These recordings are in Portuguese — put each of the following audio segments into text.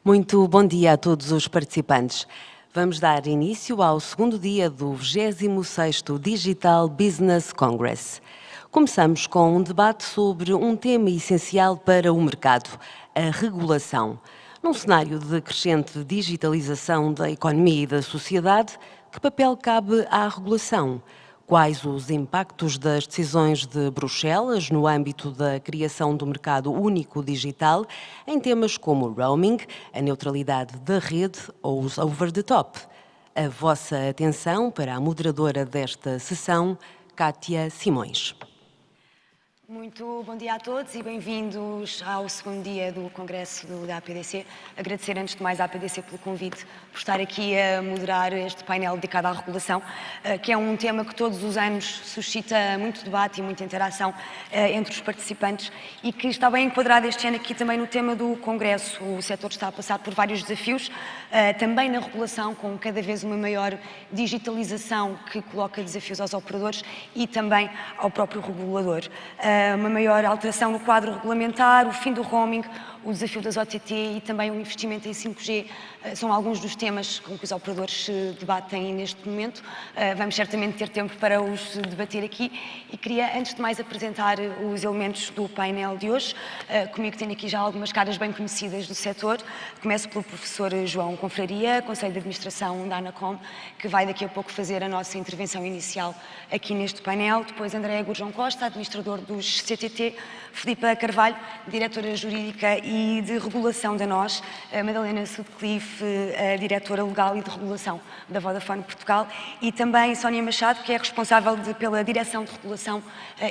Muito bom dia a todos os participantes. Vamos dar início ao segundo dia do 26º Digital Business Congress. Começamos com um debate sobre um tema essencial para o mercado, a regulação. Num cenário de crescente digitalização da economia e da sociedade, que papel cabe à regulação? Quais os impactos das decisões de Bruxelas no âmbito da criação do mercado único digital em temas como o roaming, a neutralidade da rede ou os over-the-top? A vossa atenção para a moderadora desta sessão, Cátia Simões. Muito bom dia a todos e bem-vindos ao segundo dia do Congresso da APDC. Agradecer antes de mais à APDC pelo convite, por estar aqui a moderar este painel dedicado à regulação, que é um tema que todos os anos suscita muito debate e muita interação entre os participantes e que está bem enquadrado este ano aqui também no tema do Congresso. O setor está a passar por vários desafios, também na regulação, com cada vez uma maior digitalização que coloca desafios aos operadores e também ao próprio regulador. Uma maior alteração no quadro regulamentar, o fim do roaming, o desafio das OTT e também o investimento em 5G são alguns dos temas com que os operadores se debatem neste momento. Vamos certamente ter tempo para os debater aqui e queria, antes de mais, apresentar os elementos do painel de hoje. Comigo tenho aqui já algumas caras bem conhecidas do setor. Começo pelo professor João Confraria, Conselho de Administração da Anacom, que vai daqui a pouco fazer a nossa intervenção inicial aqui neste painel. Depois André Gurjão Costa, administrador dos CTT, Filipa Carvalho, diretora jurídica e de regulação da NOS, Madalena Sutcliffe, a diretora legal e de regulação da Vodafone Portugal, e também Sónia Machado, que é responsável pela direção de regulação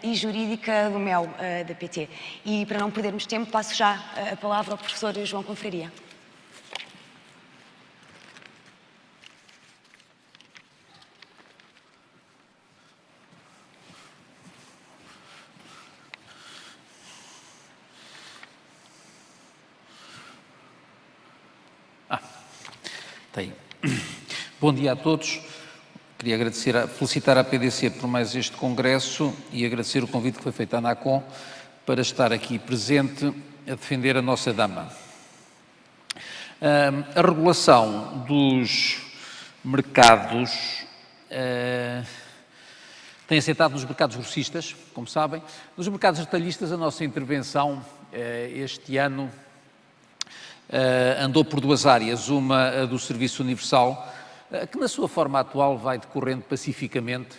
e jurídica do MEL da PT. E para não perdermos tempo, passo já a palavra ao professor João Confraria. Bom dia a todos. Queria felicitar a APDC por mais este congresso e agradecer o convite que foi feito à ANACOM para estar aqui presente a defender a nossa dama. A regulação dos mercados tem assentado nos mercados grossistas, como sabem. Nos mercados retalhistas, a nossa intervenção este ano andou por duas áreas, uma a do Serviço Universal, que na sua forma atual vai decorrendo pacificamente,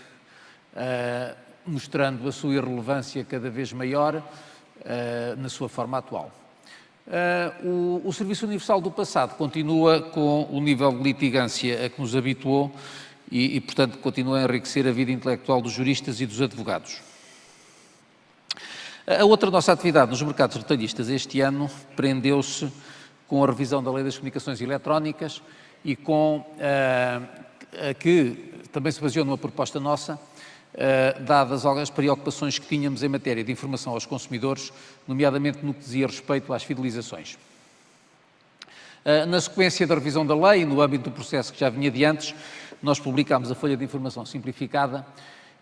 mostrando a sua irrelevância cada vez maior na sua forma atual. O Serviço Universal do passado continua com o nível de litigância a que nos habituou e, portanto, continua a enriquecer a vida intelectual dos juristas e dos advogados. A outra nossa atividade nos mercados retalhistas este ano prendeu-se com a revisão da Lei das Comunicações Eletrónicas e com que também se baseou numa proposta nossa, dadas as preocupações que tínhamos em matéria de informação aos consumidores, nomeadamente no que dizia respeito às fidelizações. Na sequência da revisão da lei, no âmbito do processo que já vinha de antes, nós publicámos a folha de informação simplificada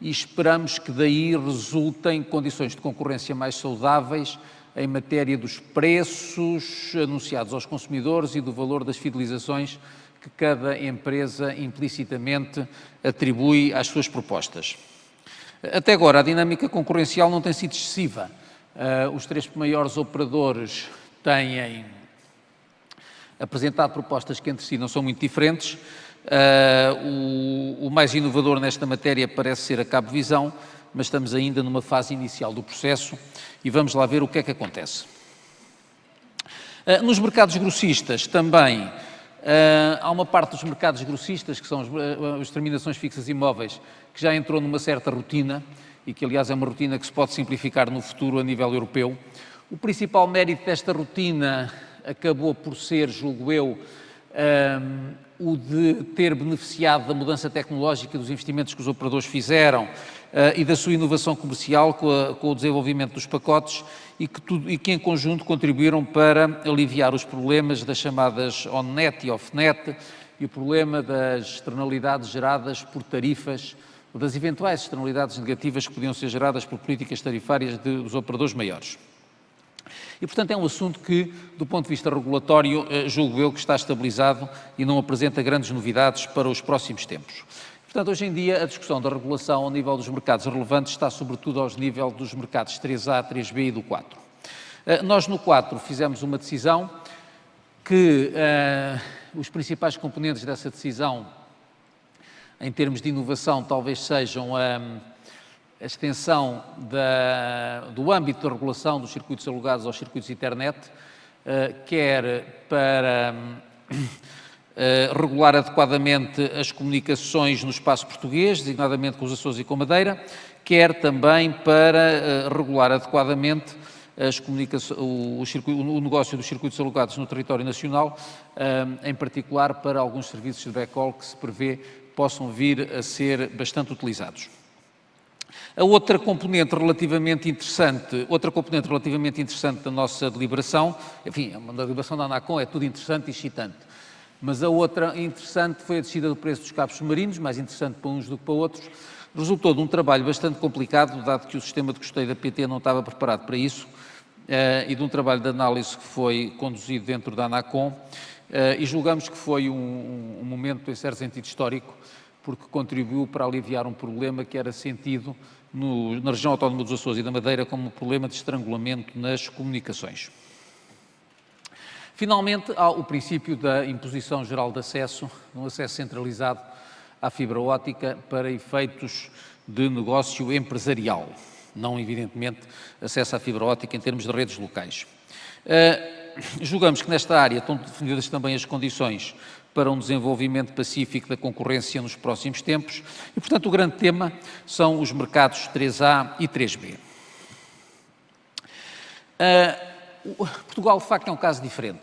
e esperamos que daí resultem condições de concorrência mais saudáveis em matéria dos preços anunciados aos consumidores e do valor das fidelizações que cada empresa implicitamente atribui às suas propostas. Até agora, a dinâmica concorrencial não tem sido excessiva. Os três maiores operadores têm apresentado propostas que entre si não são muito diferentes. O mais inovador nesta matéria parece ser a Cabvisão, mas estamos ainda numa fase inicial do processo e vamos lá ver o que é que acontece. Nos mercados grossistas também há uma parte dos mercados grossistas, que são as terminações fixas imóveis, que já entrou numa certa rotina e que, aliás, é uma rotina que se pode simplificar no futuro a nível europeu. O principal mérito desta rotina acabou por ser, julgo eu, o de ter beneficiado da mudança tecnológica, dos investimentos que os operadores fizeram e da sua inovação comercial com o desenvolvimento dos pacotes e que em conjunto contribuíram para aliviar os problemas das chamadas on-net e off-net e o problema das externalidades geradas por tarifas, ou das eventuais externalidades negativas que podiam ser geradas por políticas tarifárias dos operadores maiores. E, portanto, é um assunto que, do ponto de vista regulatório, julgo eu que está estabilizado e não apresenta grandes novidades para os próximos tempos. Portanto, hoje em dia, a discussão da regulação ao nível dos mercados relevantes está, sobretudo, ao nível dos mercados 3A, 3B e do 4. Nós, no 4, fizemos uma decisão que os principais componentes dessa decisão, em termos de inovação, talvez sejam a extensão do âmbito da regulação dos circuitos alugados aos circuitos internet, quer para regular adequadamente as comunicações no espaço português, designadamente com os Açores e com a Madeira, quer também para regular adequadamente o negócio dos circuitos alugados no território nacional, em particular para alguns serviços de backhaul que se prevê possam vir a ser bastante utilizados. A outra componente relativamente interessante da nossa deliberação, enfim, a deliberação da ANACOM é tudo interessante e excitante, mas a outra interessante foi a descida do preço dos cabos submarinos, mais interessante para uns do que para outros, resultou de um trabalho bastante complicado, dado que o sistema de custeio da PT não estava preparado para isso, e de um trabalho de análise que foi conduzido dentro da ANACOM, e julgamos que foi um momento, em certo sentido, histórico, porque contribuiu para aliviar um problema que era sentido na região autónoma dos Açores e da Madeira como um problema de estrangulamento nas comunicações. Finalmente, há o princípio da imposição geral de acesso, um acesso centralizado à fibra óptica para efeitos de negócio empresarial, não, evidentemente, acesso à fibra óptica em termos de redes locais. Julgamos que nesta área estão definidas também as condições para um desenvolvimento pacífico da concorrência nos próximos tempos e, portanto, o grande tema são os mercados 3A e 3B. Portugal, de facto, é um caso diferente.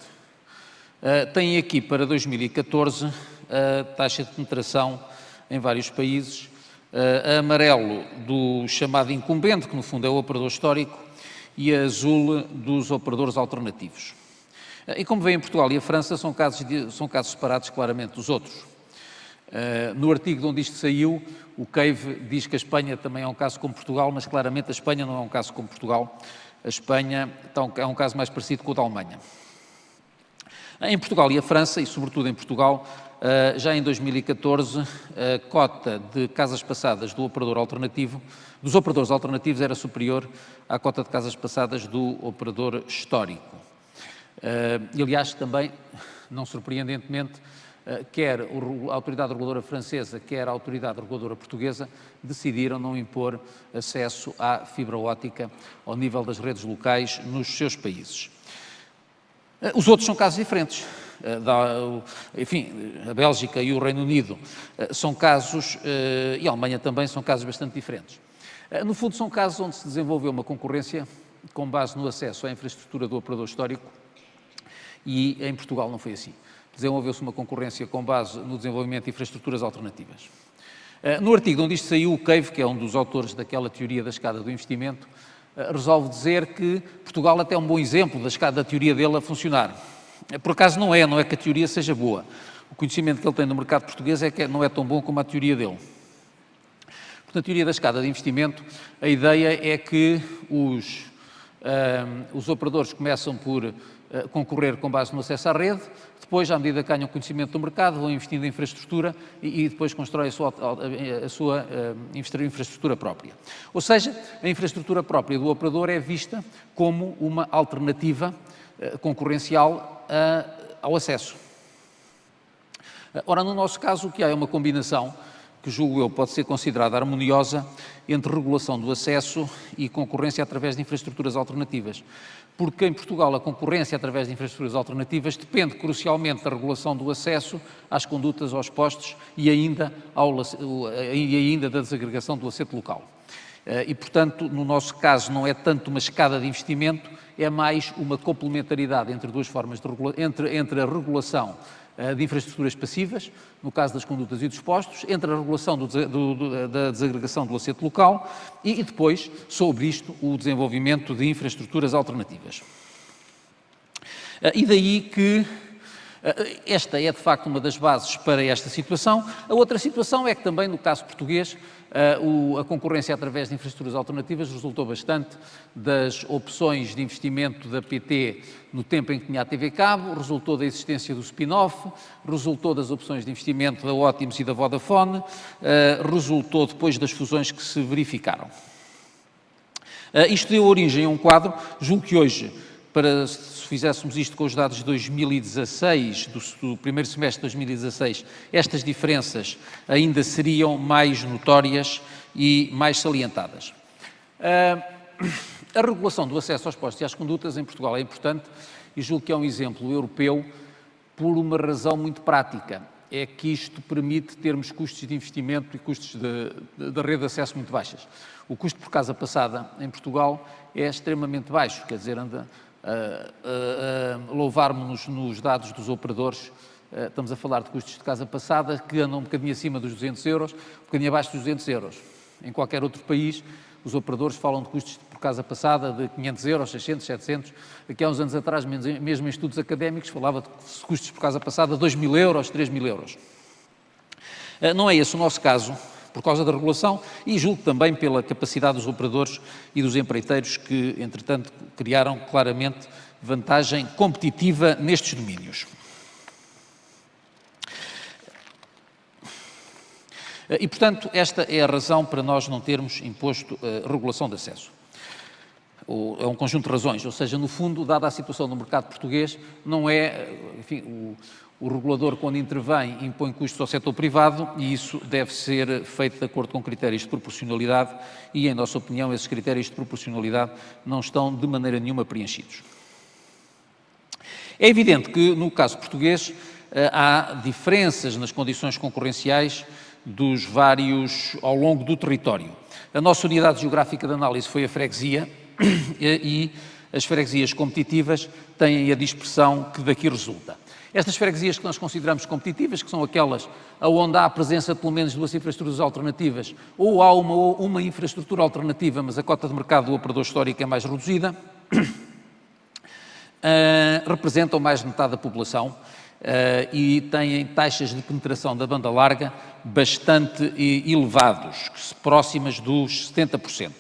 Tem aqui para 2014 a taxa de penetração em vários países, a amarelo do chamado incumbente, que no fundo é o operador histórico, e a azul dos operadores alternativos. E como veem, Portugal e a França são casos separados claramente dos outros. No artigo de onde isto saiu, o CAVE diz que a Espanha também é um caso como Portugal, mas claramente a Espanha não é um caso como Portugal. A Espanha é um caso mais parecido com o da Alemanha. Em Portugal e a França, e sobretudo em Portugal, já em 2014, a cota de casas passadas dos operadores alternativos era superior à cota de casas passadas do operador histórico. E, aliás, também, não surpreendentemente, quer a autoridade reguladora francesa, quer a autoridade reguladora portuguesa, decidiram não impor acesso à fibra óptica ao nível das redes locais nos seus países. Os outros são casos diferentes. Enfim, a Bélgica e o Reino Unido são casos, e a Alemanha também, são casos bastante diferentes. No fundo, são casos onde se desenvolveu uma concorrência com base no acesso à infraestrutura do operador histórico, e em Portugal não foi assim. Desenvolveu-se uma concorrência com base no desenvolvimento de infraestruturas alternativas. No artigo onde isto saiu, o CAVE, que é um dos autores daquela teoria da escada do investimento, resolve dizer que Portugal até é um bom exemplo da teoria dele a funcionar. Por acaso não é que a teoria seja boa. O conhecimento que ele tem no mercado português é que não é tão bom como a teoria dele. Na teoria da escada de investimento, a ideia é que os operadores começam por concorrer com base no acesso à rede, depois, à medida que ganham conhecimento do mercado, vão investindo em infraestrutura e depois constroem a sua infraestrutura própria. Ou seja, a infraestrutura própria do operador é vista como uma alternativa concorrencial ao acesso. Ora, no nosso caso, o que há é uma combinação que, julgo eu, pode ser considerada harmoniosa entre regulação do acesso e concorrência através de infraestruturas alternativas. Porque em Portugal a concorrência através de infraestruturas alternativas depende crucialmente da regulação do acesso às condutas, aos postos e ainda da desagregação do acerto local. E, portanto, no nosso caso não é tanto uma escada de investimento, é mais uma complementaridade entre duas formas de entre a regulação de infraestruturas passivas, no caso das condutas e dos postos, entre a regulação da desagregação do acerto local e depois, sobre isto, o desenvolvimento de infraestruturas alternativas. E daí que Esta é, de facto, uma das bases para esta situação. A outra situação é que também, no caso português, a concorrência através de infraestruturas alternativas resultou bastante das opções de investimento da PT no tempo em que tinha a TV Cabo, resultou da existência do spin-off, resultou das opções de investimento da Ótimos e da Vodafone, resultou depois das fusões que se verificaram. Isto deu origem a um quadro, julgo que hoje, se fizéssemos isto com os dados de 2016, do primeiro semestre de 2016, estas diferenças ainda seriam mais notórias e mais salientadas. A regulação do acesso aos postos e às condutas em Portugal é importante e julgo que é um exemplo europeu por uma razão muito prática. É que isto permite termos custos de investimento e custos da rede de acesso muito baixas. O custo por casa passada em Portugal é extremamente baixo, quer dizer, louvarmos-nos nos dados dos operadores, estamos a falar de custos de casa passada que andam um bocadinho acima dos 200 euros, um bocadinho abaixo dos 200 euros. Em qualquer outro país, os operadores falam de custos por casa passada de 500 euros, 600, 700. Aqui há uns anos atrás, mesmo em estudos académicos, falava de custos por casa passada de 2.000 euros, 3.000 euros. Não é esse o nosso caso, por causa da regulação e julgo também pela capacidade dos operadores e dos empreiteiros que, entretanto, criaram claramente vantagem competitiva nestes domínios. E, portanto, esta é a razão para nós não termos imposto regulação de acesso. É um conjunto de razões, ou seja, no fundo, dada a situação do mercado português, não é, enfim, o regulador, quando intervém, impõe custos ao setor privado e isso deve ser feito de acordo com critérios de proporcionalidade e, em nossa opinião, esses critérios de proporcionalidade não estão de maneira nenhuma preenchidos. É evidente que, no caso português, há diferenças nas condições concorrenciais dos vários, ao longo do território. A nossa unidade geográfica de análise foi a freguesia e as freguesias competitivas têm a dispersão que daqui resulta. Estas freguesias que nós consideramos competitivas, que são aquelas onde há a presença de pelo menos duas infraestruturas alternativas, ou há uma infraestrutura alternativa, mas a cota de mercado do operador histórico é mais reduzida, representam mais de metade da população e têm taxas de penetração da banda larga bastante elevados, próximas dos 70%.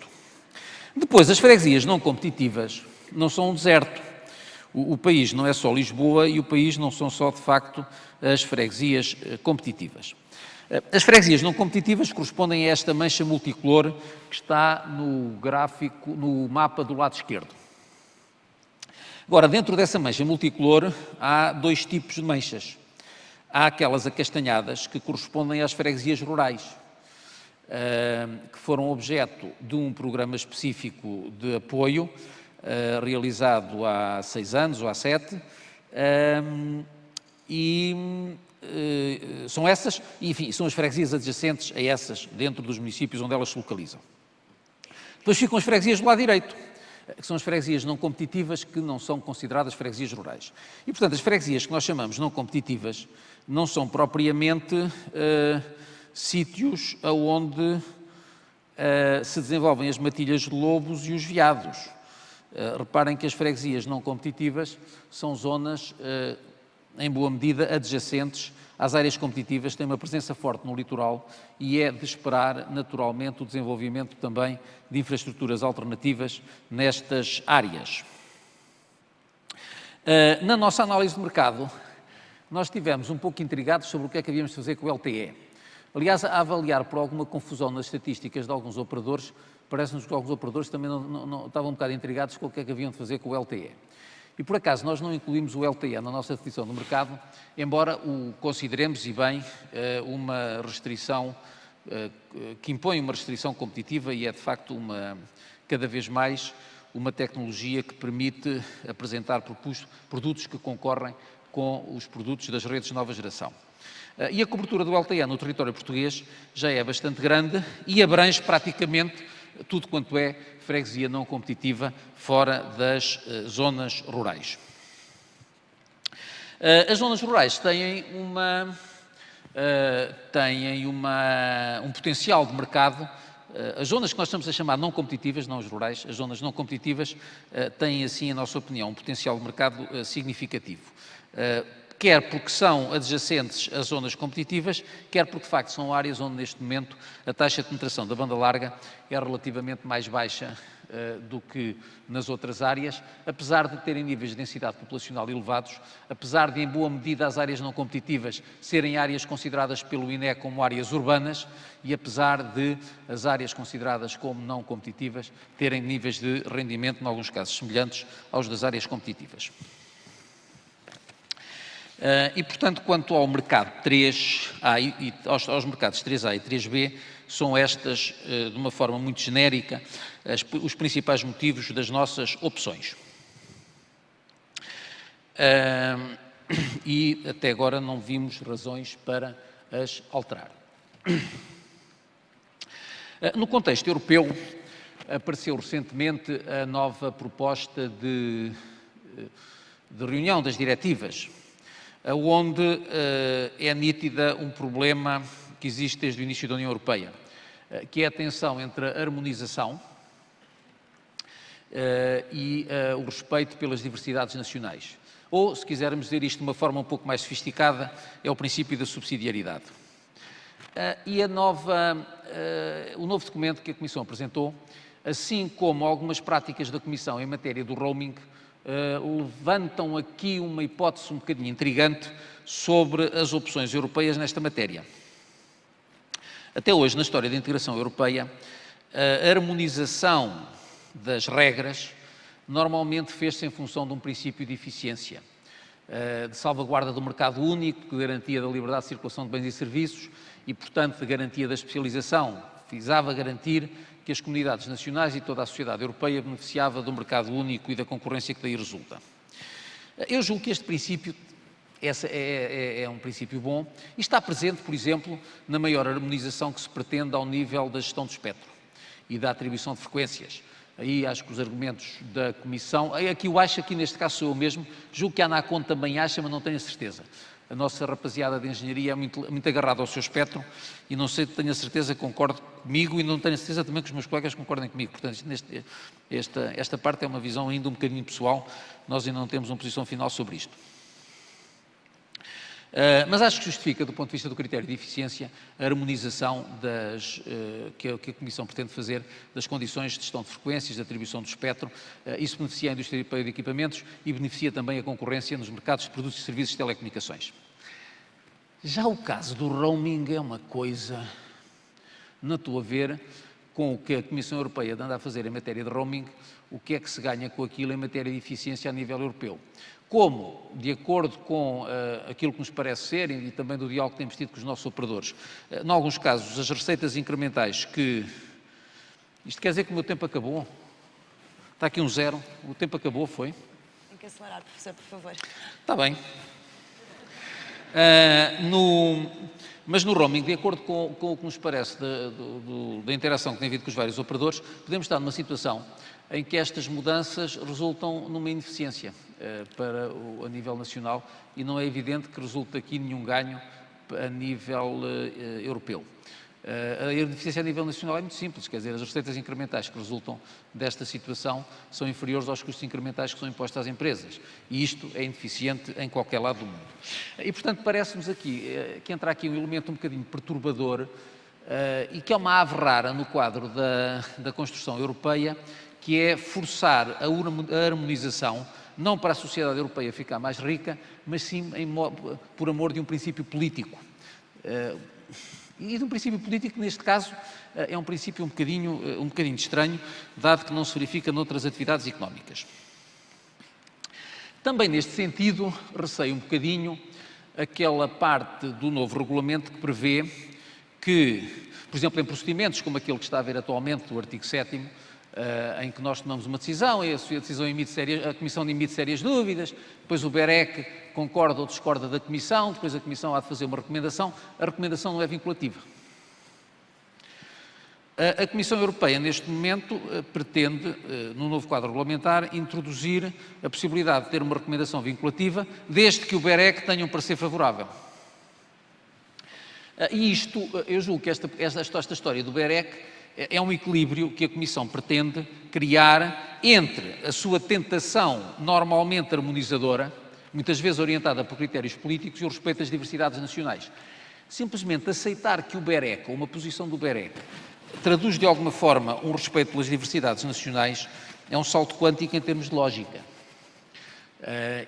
Depois, as freguesias não competitivas não são um deserto. O país não é só Lisboa e o país não são só, de facto, as freguesias competitivas. As freguesias não competitivas correspondem a esta mancha multicolor que está no gráfico, no mapa do lado esquerdo. Agora, dentro dessa mancha multicolor, há dois tipos de manchas. Há aquelas acastanhadas que correspondem às freguesias rurais, que foram objeto de um programa específico de apoio realizado há 6 anos ou há 7, são essas, e, enfim, são as freguesias adjacentes a essas, dentro dos municípios onde elas se localizam. Depois ficam as freguesias do lado direito, que são as freguesias não competitivas, que não são consideradas freguesias rurais. E, portanto, as freguesias que nós chamamos não competitivas não são propriamente sítios onde se desenvolvem as matilhas de lobos e os veados. Reparem que as freguesias não competitivas são zonas, em boa medida, adjacentes às áreas competitivas, têm uma presença forte no litoral e é de esperar, naturalmente, o desenvolvimento também de infraestruturas alternativas nestas áreas. Na nossa análise de mercado, nós estivemos um pouco intrigados sobre o que é que havíamos de fazer com o LTE. Aliás, a avaliar por alguma confusão nas estatísticas de alguns operadores, parece-nos que alguns operadores também não estavam um bocado intrigados com o que é que haviam de fazer com o LTE. E, por acaso, nós não incluímos o LTE na nossa definição do mercado, embora o consideremos, e bem, uma restrição que impõe uma restrição competitiva e é, de facto, cada vez mais uma tecnologia que permite apresentar produtos que concorrem com os produtos das redes de nova geração. E a cobertura do LTE no território português já é bastante grande e abrange praticamente tudo quanto é freguesia não competitiva fora das zonas rurais. As zonas rurais têm um potencial de mercado. As zonas que nós estamos a chamar não competitivas, não as rurais, as zonas não competitivas têm, assim, a nossa opinião, um potencial de mercado significativo. quer porque são adjacentes a zonas competitivas, quer porque, de facto, são áreas onde, neste momento, a taxa de penetração da banda larga é relativamente mais baixa do que nas outras áreas, apesar de terem níveis de densidade populacional elevados, apesar de, em boa medida, as áreas não competitivas serem áreas consideradas pelo INE como áreas urbanas e apesar de as áreas consideradas como não competitivas terem níveis de rendimento, em alguns casos, semelhantes aos das áreas competitivas. E, portanto, quanto ao mercado 3A e aos mercados 3A e 3B, são estas, de uma forma muito genérica, os principais motivos das nossas opções. E até agora não vimos razões para as alterar. No contexto europeu, apareceu recentemente a nova proposta de reunião das diretivas, onde é nítida um problema que existe desde o início da União Europeia, que é a tensão entre a harmonização e o respeito pelas diversidades nacionais. Ou, se quisermos dizer isto de uma forma um pouco mais sofisticada, é o princípio da subsidiariedade. E o novo documento que a Comissão apresentou, assim como algumas práticas da Comissão em matéria do roaming, levantam aqui uma hipótese um bocadinho intrigante sobre as opções europeias nesta matéria. Até hoje, na história da integração europeia, a harmonização das regras normalmente fez-se em função de um princípio de eficiência, de salvaguarda do mercado único, de garantia da liberdade de circulação de bens e serviços e, portanto, de garantia da especialização. Visava garantir que as comunidades nacionais e toda a sociedade europeia beneficiava do mercado único e da concorrência que daí resulta. Eu julgo que este princípio é um princípio bom e está presente, por exemplo, na maior harmonização que se pretende ao nível da gestão do espectro e da atribuição de frequências. Aí acho que os argumentos da Comissão, aqui eu acho, aqui neste caso sou eu mesmo, julgo que a ANACOM também acha, mas não tenho a certeza. A nossa rapaziada de engenharia é muito agarrada ao seu espectro e não sei, tenho a certeza que concorde comigo e não tenho a certeza também que os meus colegas concordem comigo. Portanto, esta parte é uma visão ainda um bocadinho pessoal, nós ainda não temos uma posição final sobre isto. Mas acho que justifica, do ponto de vista do critério de eficiência, a harmonização que a Comissão pretende fazer das condições de gestão de frequências, de atribuição do espectro. Isso beneficia a indústria europeia de equipamentos e beneficia também a concorrência nos mercados de produtos e serviços de telecomunicações. Já o caso do roaming é uma coisa, não estou a ver, com o que a Comissão Europeia anda a fazer em matéria de roaming, o que é que se ganha com aquilo em matéria de eficiência a nível europeu. Como, de acordo com aquilo que nos parece ser e também do diálogo que temos tido com os nossos operadores, em alguns casos, as receitas incrementais que... Isto quer dizer que o meu tempo acabou? Está aqui um 0, o tempo acabou, foi? Tem que acelerar, professor, por favor. Está bem. Mas no roaming, de acordo com o que nos parece da interação que tem havido com os vários operadores, podemos estar numa situação em que estas mudanças resultam numa ineficiência a nível nacional e não é evidente que resulte aqui nenhum ganho a nível europeu. A ineficiência a nível nacional é muito simples, quer dizer, as receitas incrementais que resultam desta situação são inferiores aos custos incrementais que são impostos às empresas e isto é ineficiente em qualquer lado do mundo. E, portanto, parece-nos aqui que entra aqui um elemento um bocadinho perturbador e que é uma ave rara no quadro da construção europeia, que é forçar a harmonização, não para a sociedade europeia ficar mais rica, mas sim por amor de um princípio político. E de um princípio político, neste caso, é um princípio um bocadinho estranho, dado que não se verifica noutras atividades económicas. Também neste sentido, receio um bocadinho aquela parte do novo regulamento que prevê que, por exemplo, em procedimentos como aquele que está a ver atualmente, do artigo 7º, em que nós tomamos uma decisão, e a decisão a Comissão emite sérias dúvidas, depois o BEREC concorda ou discorda da Comissão, depois a Comissão há de fazer uma recomendação, a recomendação não é vinculativa. A Comissão Europeia, neste momento, pretende, no novo quadro regulamentar, introduzir a possibilidade de ter uma recomendação vinculativa, desde que o BEREC tenha um parecer favorável. E isto, eu julgo que esta história do BEREC é um equilíbrio que a Comissão pretende criar entre a sua tentação normalmente harmonizadora, muitas vezes orientada por critérios políticos e o respeito às diversidades nacionais. Simplesmente aceitar que o BEREC, ou uma posição do BEREC, traduz de alguma forma um respeito pelas diversidades nacionais, é um salto quântico em termos de lógica.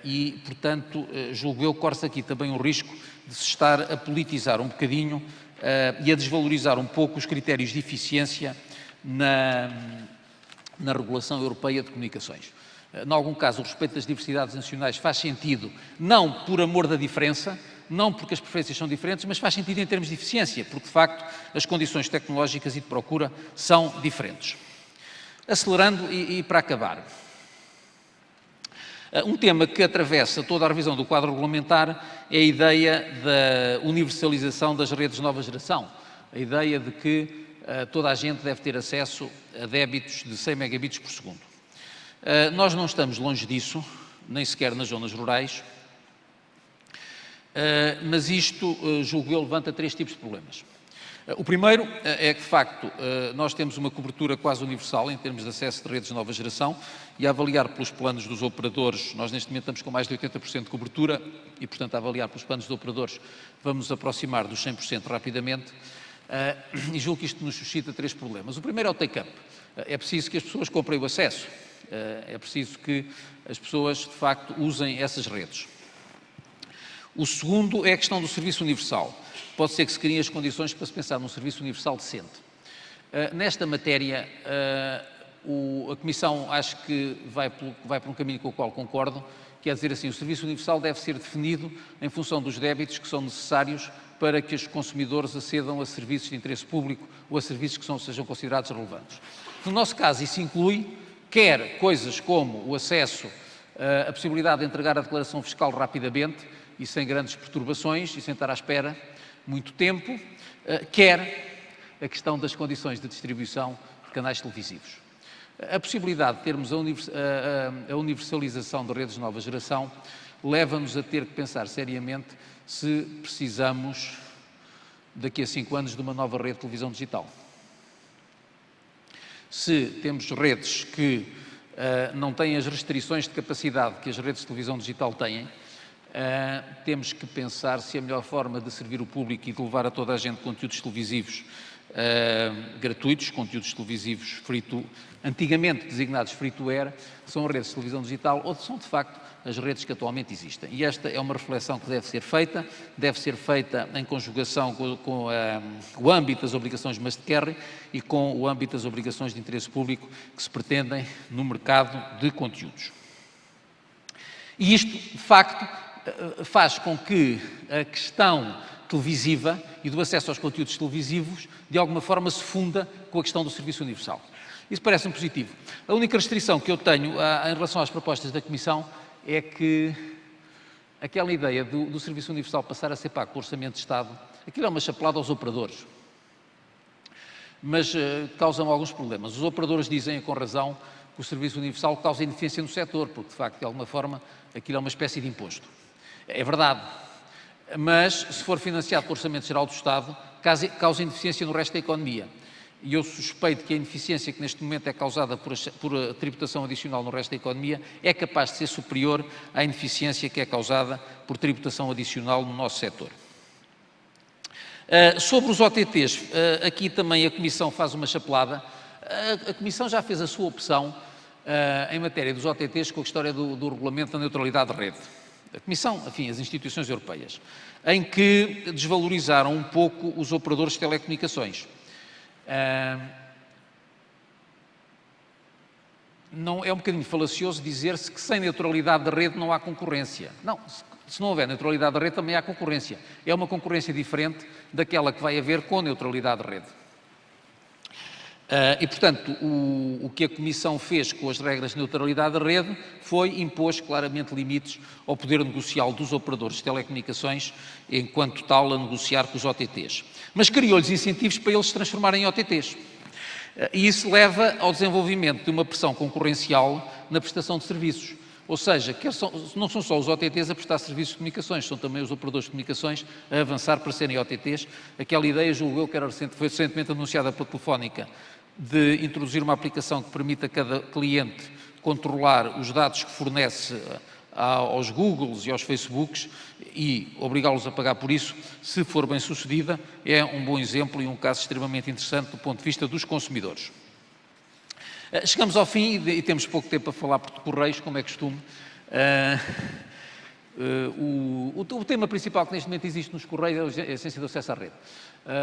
E, portanto, julgo eu, corre-se aqui também um risco de se estar a politizar um bocadinho e a desvalorizar um pouco os critérios de eficiência na regulação europeia de comunicações. Em algum caso, o respeito das diversidades nacionais faz sentido, não por amor da diferença, não porque as preferências são diferentes, mas faz sentido em termos de eficiência, porque, de facto, as condições tecnológicas e de procura são diferentes. Acelerando e para acabar. Um tema que atravessa toda a revisão do quadro regulamentar é a ideia da universalização das redes de nova geração. A ideia de que toda a gente deve ter acesso a débitos de 100 megabits por segundo. Nós não estamos longe disso, nem sequer nas zonas rurais, mas isto, julgo eu, levanta 3 tipos de problemas. O primeiro é que, de facto, nós temos uma cobertura quase universal em termos de acesso de redes de nova geração e a avaliar pelos planos dos operadores, nós neste momento estamos com mais de 80% de cobertura e, portanto, a avaliar pelos planos dos operadores, vamos nos aproximar dos 100% rapidamente e julgo que isto nos suscita 3 problemas. O primeiro é o take-up. É preciso que as pessoas comprem o acesso. É preciso que as pessoas, de facto, usem essas redes. O segundo é a questão do serviço universal. Pode ser que se criem as condições para se pensar num serviço universal decente. Nesta matéria, a Comissão acho que vai por um caminho com o qual concordo, que é dizer assim, o serviço universal deve ser definido em função dos débitos que são necessários para que os consumidores acedam a serviços de interesse público ou a serviços que sejam considerados relevantes. No nosso caso, isso inclui quer coisas como o acesso, a possibilidade de entregar a declaração fiscal rapidamente e sem grandes perturbações e sem estar à espera muito tempo, quer a questão das condições de distribuição de canais televisivos. A possibilidade de termos a universalização de redes de nova geração leva-nos a ter que pensar seriamente se precisamos, daqui a 5 anos, de uma nova rede de televisão digital. Se temos redes que não têm as restrições de capacidade que as redes de televisão digital têm, temos que pensar se a melhor forma de servir o público e de levar a toda a gente conteúdos televisivos gratuitos, conteúdos televisivos antigamente designados free-to-air, são redes de televisão digital ou são, de facto, as redes que atualmente existem. E esta é uma reflexão que deve ser feita em conjugação com o âmbito das obrigações de must carry e com o âmbito das obrigações de interesse público que se pretendem no mercado de conteúdos. E isto, de facto, faz com que a questão televisiva e do acesso aos conteúdos televisivos, de alguma forma, se funda com a questão do serviço universal. Isso parece-me positivo. A única restrição que eu tenho em relação às propostas da Comissão é que aquela ideia do serviço universal passar a ser pago pelo Orçamento de Estado, aquilo é uma chapelada aos operadores, mas causam alguns problemas. Os operadores dizem, com razão, que o serviço universal causa ineficiência no setor, porque, de facto, de alguma forma, aquilo é uma espécie de imposto. É verdade, mas se for financiado pelo Orçamento Geral do Estado, causa ineficiência no resto da economia. E eu suspeito que a ineficiência que neste momento é causada por a tributação adicional no resto da economia é capaz de ser superior à ineficiência que é causada por tributação adicional no nosso setor. Sobre os OTTs, aqui também a Comissão faz uma chapelada. A Comissão já fez a sua opção em matéria dos OTTs com a história do regulamento da neutralidade de rede. A Comissão, enfim, as instituições europeias, em que desvalorizaram um pouco os operadores de telecomunicações. Não, é um bocadinho falacioso dizer-se que sem neutralidade da rede não há concorrência. Não, se não houver neutralidade da rede também há concorrência. É uma concorrência diferente daquela que vai haver com neutralidade de rede. E, portanto, o que a Comissão fez com as regras de neutralidade da rede foi impor claramente limites ao poder negocial dos operadores de telecomunicações, enquanto tal a negociar com os OTTs. Mas criou-lhes incentivos para eles se transformarem em OTTs. E isso leva ao desenvolvimento de uma pressão concorrencial na prestação de serviços. Ou seja, não são só os OTTs a prestar serviços de comunicações, são também os operadores de comunicações a avançar para serem OTTs. Aquela ideia, julgo eu, que foi recentemente anunciada pela Telefónica, de introduzir uma aplicação que permita a cada cliente controlar os dados que fornece aos Googles e aos Facebooks e obrigá-los a pagar por isso, se for bem sucedida, é um bom exemplo e um caso extremamente interessante do ponto de vista dos consumidores. Chegamos ao fim e temos pouco tempo a falar por Correios, como é costume. O tema principal que neste momento existe nos Correios é a essência do acesso à rede.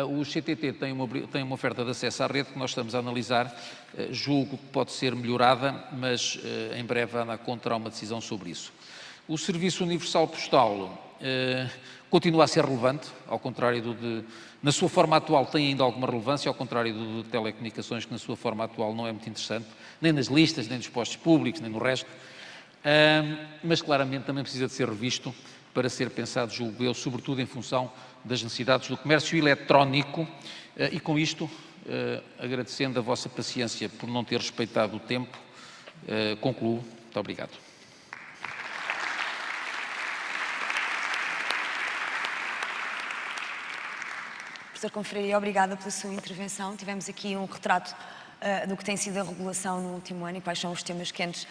O CTT tem uma oferta de acesso à rede que nós estamos a analisar, julgo que pode ser melhorada, mas em breve a ANACOM terá uma decisão sobre isso. O Serviço Universal Postal continua a ser relevante, ao contrário na sua forma atual tem ainda alguma relevância, ao contrário do de telecomunicações, que na sua forma atual não é muito interessante, nem nas listas, nem nos postos públicos, nem no resto. Mas claramente também precisa de ser revisto para ser pensado, julgo eu, sobretudo em função das necessidades do comércio eletrónico. E com isto, agradecendo a vossa paciência por não ter respeitado o tempo, concluo. Muito obrigado. Professor Confraria, obrigada pela sua intervenção. Tivemos aqui um retrato do que tem sido a regulação no último ano e quais são os temas quentes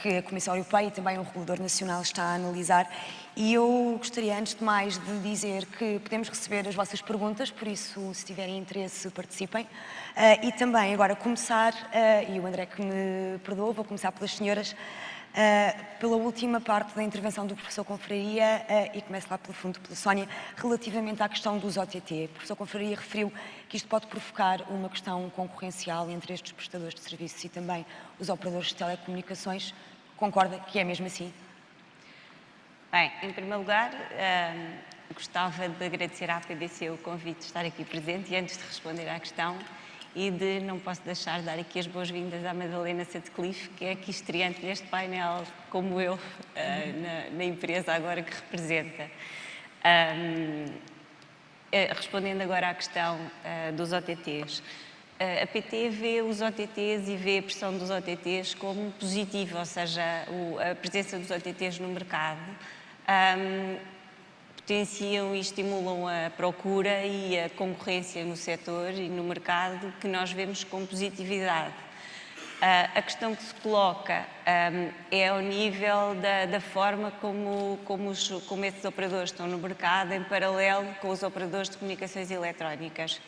que a Comissão Europeia e também o Regulador Nacional está a analisar. E eu gostaria, antes de mais, de dizer que podemos receber as vossas perguntas, por isso, se tiverem interesse, participem. E também, agora, começar, e o André que me perdoa, vou começar pelas senhoras, pela última parte da intervenção do professor Confraria, e começo lá pelo fundo, pela Sónia, relativamente à questão dos OTT. O professor Confraria referiu que isto pode provocar uma questão concorrencial entre estes prestadores de serviços e também os operadores de telecomunicações. Concorda que é mesmo assim? Bem, em primeiro lugar, gostava de agradecer à APDC o convite de estar aqui presente e antes de responder à questão, não posso deixar de dar aqui as boas-vindas à Madalena Sutcliffe, que é aqui estreante neste painel, como eu, na empresa agora que representa. Respondendo agora à questão dos OTTs. A PT vê os OTTs e vê a pressão dos OTTs como positiva, ou seja, a presença dos OTTs no mercado potenciam e estimulam a procura e a concorrência no setor e no mercado, que nós vemos com positividade. A questão que se coloca é ao nível da forma como esses operadores estão no mercado, em paralelo com os operadores de comunicações eletrónicas.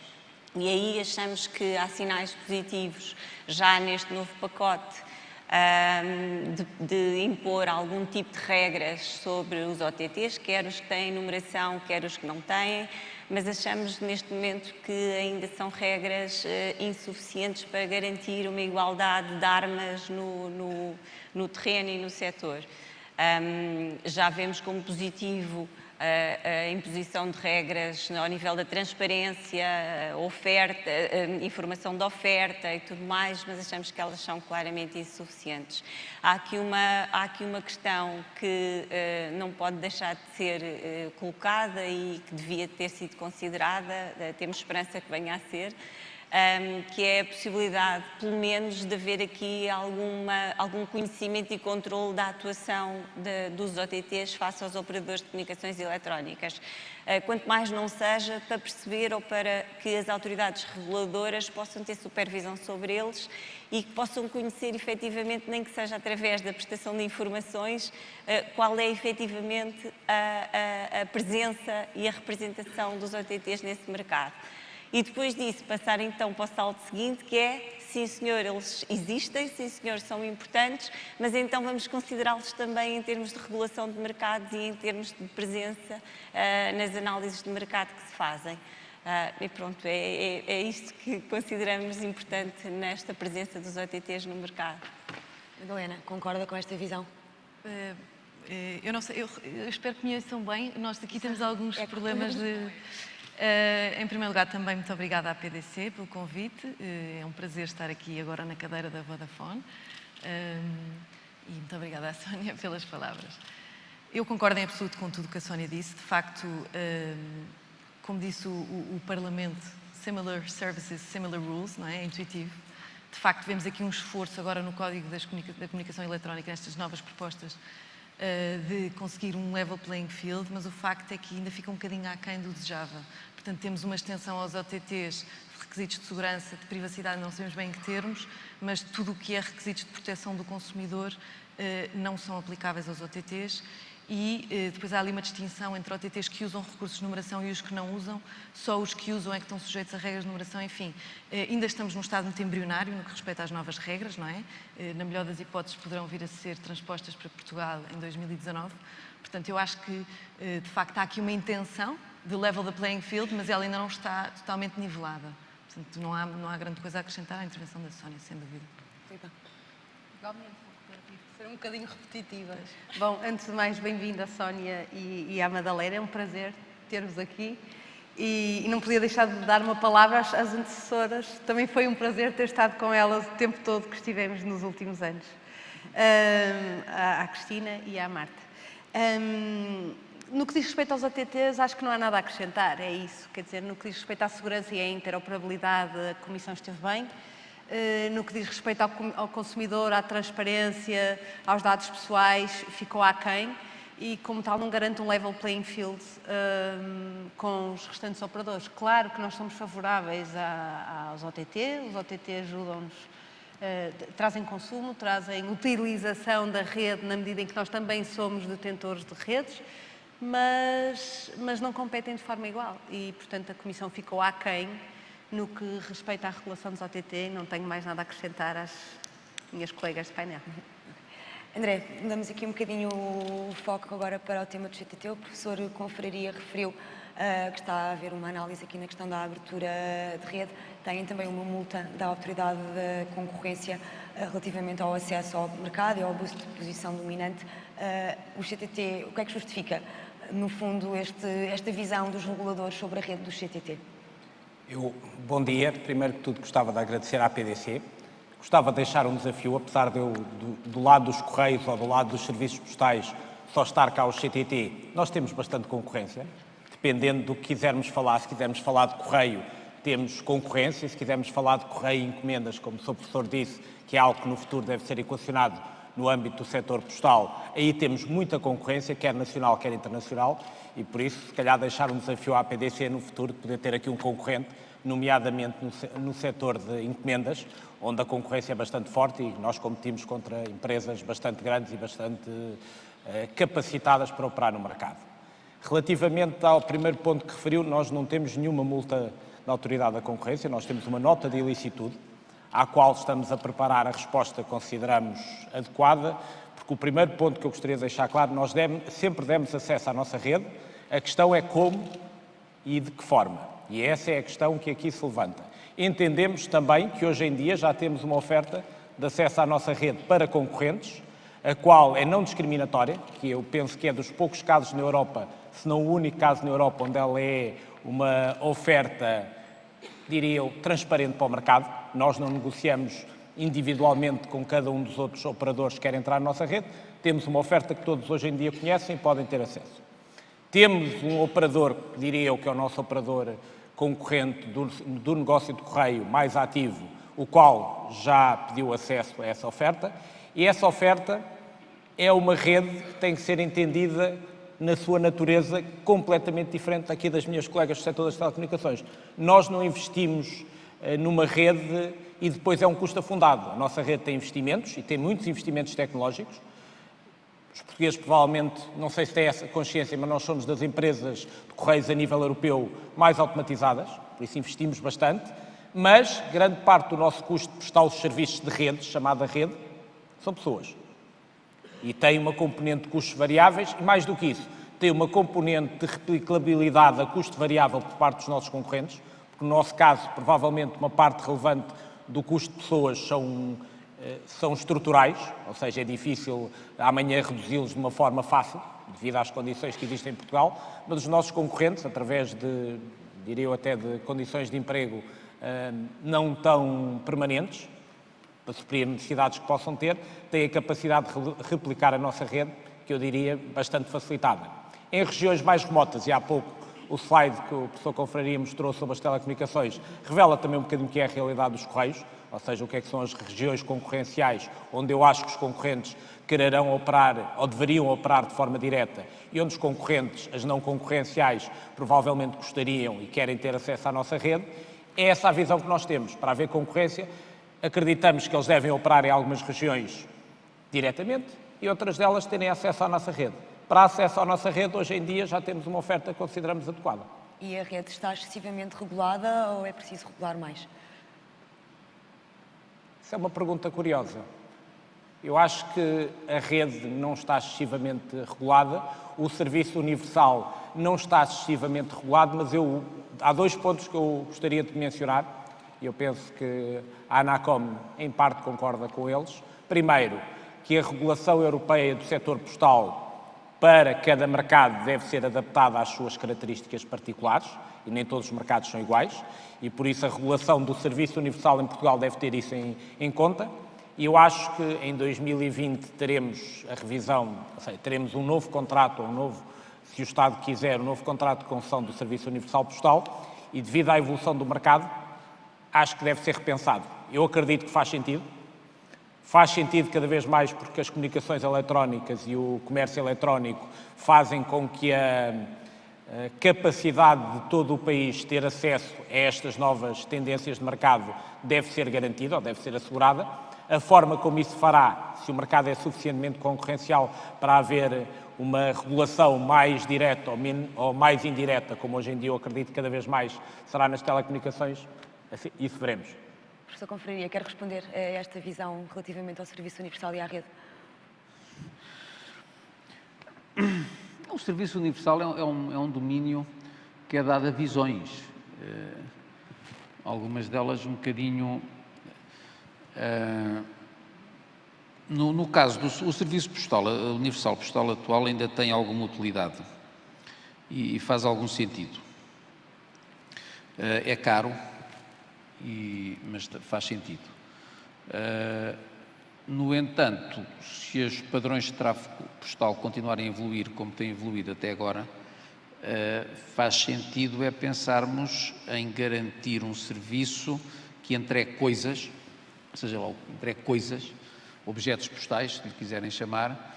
E aí achamos que há sinais positivos já neste novo pacote de impor algum tipo de regras sobre os OTTs, quer os que têm numeração, quer os que não têm, mas achamos neste momento que ainda são regras insuficientes para garantir uma igualdade de armas no terreno e no setor. Já vemos como positivo a imposição de regras ao nível da transparência, oferta, informação da oferta e tudo mais, mas achamos que elas são claramente insuficientes. Há aqui uma questão que não pode deixar de ser colocada e que devia ter sido considerada, temos esperança que venha a ser, que é a possibilidade, pelo menos, de haver aqui algum conhecimento e controle da atuação dos OTTs face aos operadores de comunicações eletrónicas. Quanto mais não seja, para perceber ou para que as autoridades reguladoras possam ter supervisão sobre eles e que possam conhecer efetivamente, nem que seja através da prestação de informações, qual é efetivamente a presença e a representação dos OTTs nesse mercado. E depois disso, passar então para o salto seguinte, que é, sim senhor, eles existem, sim senhor, são importantes, mas então vamos considerá-los também em termos de regulação de mercados e em termos de presença nas análises de mercado que se fazem. E pronto, é isto que consideramos importante nesta presença dos OTTs no mercado. Madalena, concorda com esta visão? Eu não sei, eu espero que me ouçam bem. Nós aqui temos alguns problemas de... em primeiro lugar, também muito obrigada à PDC pelo convite. É um prazer estar aqui agora na cadeira da Vodafone. E muito obrigada à Sónia pelas palavras. Eu concordo em absoluto com tudo o que a Sónia disse. De facto, como disse o Parlamento, similar services, similar rules, não é? É intuitivo. De facto, vemos aqui um esforço agora no Código da Comunicação Eletrónica, nestas novas propostas, de conseguir um level playing field, mas o facto é que ainda fica um bocadinho aquém do desejável. Portanto, temos uma extensão aos OTTs, requisitos de segurança, de privacidade, não sabemos bem em que termos, mas tudo o que é requisitos de proteção do consumidor não são aplicáveis aos OTTs. E depois há ali uma distinção entre OTTs que usam recursos de numeração e os que não usam. Só os que usam é que estão sujeitos a regras de numeração. Enfim, ainda estamos num estado muito embrionário no que respeita às novas regras, não é? Na melhor das hipóteses, poderão vir a ser transpostas para Portugal em 2019. Portanto, eu acho que, de facto, há aqui uma intenção de level the playing field, mas ela ainda não está totalmente nivelada. Portanto, não há grande coisa a acrescentar à intervenção da Sónia, sem dúvida. Igualmente. Ser um bocadinho repetitivas. Bom, antes de mais, bem-vinda a Sónia e à Madalena, é um prazer ter-vos aqui e não podia deixar de dar uma palavra às antecessoras, também foi um prazer ter estado com elas o tempo todo que estivemos nos últimos anos, à Cristina e à Marta. No que diz respeito aos OTTs, acho que não há nada a acrescentar, é isso, quer dizer, no que diz respeito à segurança e à interoperabilidade, a Comissão esteve bem. No que diz respeito ao consumidor, à transparência, aos dados pessoais, ficou aquém e, como tal, não garante um level playing field com os restantes operadores. Claro que nós somos favoráveis aos OTT, os OTT ajudam-nos, trazem consumo, trazem utilização da rede na medida em que nós também somos detentores de redes, mas não competem de forma igual e, portanto, a Comissão ficou aquém. No que respeita à regulação dos OTT, não tenho mais nada a acrescentar às minhas colegas de painel. André, damos aqui um bocadinho o foco agora para o tema do GTT. O professor Confraria referiu que está a haver uma análise aqui na questão da abertura de rede. Tem também uma multa da Autoridade da Concorrência relativamente ao acesso ao mercado e ao abuso de posição dominante. O GTT, o que é que justifica, no fundo, esta visão dos reguladores sobre a rede do GTT? Bom dia. Primeiro que tudo, gostava de agradecer à APDC. Gostava de deixar um desafio, apesar de eu, do lado dos Correios ou do lado dos serviços postais, só estar cá o CTT, nós temos bastante concorrência, dependendo do que quisermos falar. Se quisermos falar de Correio, temos concorrência. Se quisermos falar de Correio e encomendas, como o Sr. Professor disse, que é algo que no futuro deve ser equacionado no âmbito do setor postal, aí temos muita concorrência, quer nacional, quer internacional, e por isso, se calhar, deixar um desafio à APDC no futuro de poder ter aqui um concorrente, nomeadamente no setor de encomendas, onde a concorrência é bastante forte e nós competimos contra empresas bastante grandes e bastante capacitadas para operar no mercado. Relativamente ao primeiro ponto que referiu, nós não temos nenhuma multa da Autoridade da Concorrência, nós temos uma nota de ilicitude, à qual estamos a preparar a resposta que consideramos adequada, porque o primeiro ponto que eu gostaria de deixar claro, nós sempre demos acesso à nossa rede, a questão é como e de que forma, e essa é a questão que aqui se levanta. Entendemos também que hoje em dia já temos uma oferta de acesso à nossa rede para concorrentes, a qual é não discriminatória, que eu penso que é dos poucos casos na Europa, se não o único caso na Europa, onde ela é uma oferta, diria eu, transparente para o mercado. Nós não negociamos individualmente com cada um dos outros operadores que querem entrar na nossa rede. Temos uma oferta que todos hoje em dia conhecem e podem ter acesso. Temos um operador, diria eu, que é o nosso operador concorrente do negócio de correio mais ativo, o qual já pediu acesso a essa oferta. E essa oferta é uma rede que tem que ser entendida na sua natureza completamente diferente daqui das minhas colegas do setor das telecomunicações. Nós não investimos numa rede e depois é um custo afundado. A nossa rede tem investimentos e tem muitos investimentos tecnológicos. Os portugueses provavelmente, não sei se têm essa consciência, mas nós somos das empresas de correios a nível europeu mais automatizadas, por isso investimos bastante, mas grande parte do nosso custo de prestar os serviços de rede, chamada rede, são pessoas. E tem uma componente de custos variáveis e, mais do que isso, tem uma componente de replicabilidade a custo variável por parte dos nossos concorrentes, porque no nosso caso, provavelmente, uma parte relevante do custo de pessoas são estruturais, ou seja, é difícil amanhã reduzi-los de uma forma fácil, devido às condições que existem em Portugal, mas os nossos concorrentes, através de, diria eu até, de condições de emprego não tão permanentes, para suprir necessidades que possam ter, têm a capacidade de replicar a nossa rede, que eu diria bastante facilitada. Em regiões mais remotas, e há pouco o slide que o professor Confraria mostrou sobre as telecomunicações revela também um bocadinho o que é a realidade dos Correios, ou seja, o que é que são as regiões concorrenciais, onde eu acho que os concorrentes quererão operar ou deveriam operar de forma direta e onde os concorrentes, as não concorrenciais, provavelmente gostariam e querem ter acesso à nossa rede. É essa a visão que nós temos. Para haver concorrência, acreditamos que eles devem operar em algumas regiões diretamente, e outras delas terem acesso à nossa rede. Para acesso à nossa rede, hoje em dia, já temos uma oferta que consideramos adequada. E a rede está excessivamente regulada ou é preciso regular mais? Isso é uma pergunta curiosa. Eu acho que a rede não está excessivamente regulada, o serviço universal não está excessivamente regulado, mas há 2 pontos que eu gostaria de mencionar, e eu penso que a ANACOM em parte concorda com eles. Primeiro, que a regulação europeia do setor postal para cada mercado deve ser adaptada às suas características particulares, e nem todos os mercados são iguais, e por isso a regulação do Serviço Universal em Portugal deve ter isso em conta. E eu acho que em 2020 teremos a revisão, ou seja, teremos um novo contrato, se o Estado quiser, um novo contrato de concessão do Serviço Universal Postal, e devido à evolução do mercado, acho que deve ser repensado. Eu acredito que faz sentido. Faz sentido cada vez mais porque as comunicações eletrónicas e o comércio eletrónico fazem com que a capacidade de todo o país ter acesso a estas novas tendências de mercado deve ser garantida ou deve ser assegurada. A forma como isso se fará, se o mercado é suficientemente concorrencial para haver uma regulação mais direta ou mais indireta, como hoje em dia eu acredito que cada vez mais será nas telecomunicações, isso veremos. Professor Confraria, quer responder a esta visão relativamente ao Serviço Universal e à rede? O Serviço Universal é um domínio que é dado a visões, algumas delas um bocadinho... No caso do Serviço Postal, Universal Postal atual ainda tem alguma utilidade e faz algum sentido. É caro, mas faz sentido. No entanto, se os padrões de tráfego postal continuarem a evoluir como têm evoluído até agora, faz sentido pensarmos em garantir um serviço que entregue coisas, seja lá, entregue coisas, objetos postais, se lhe quiserem chamar,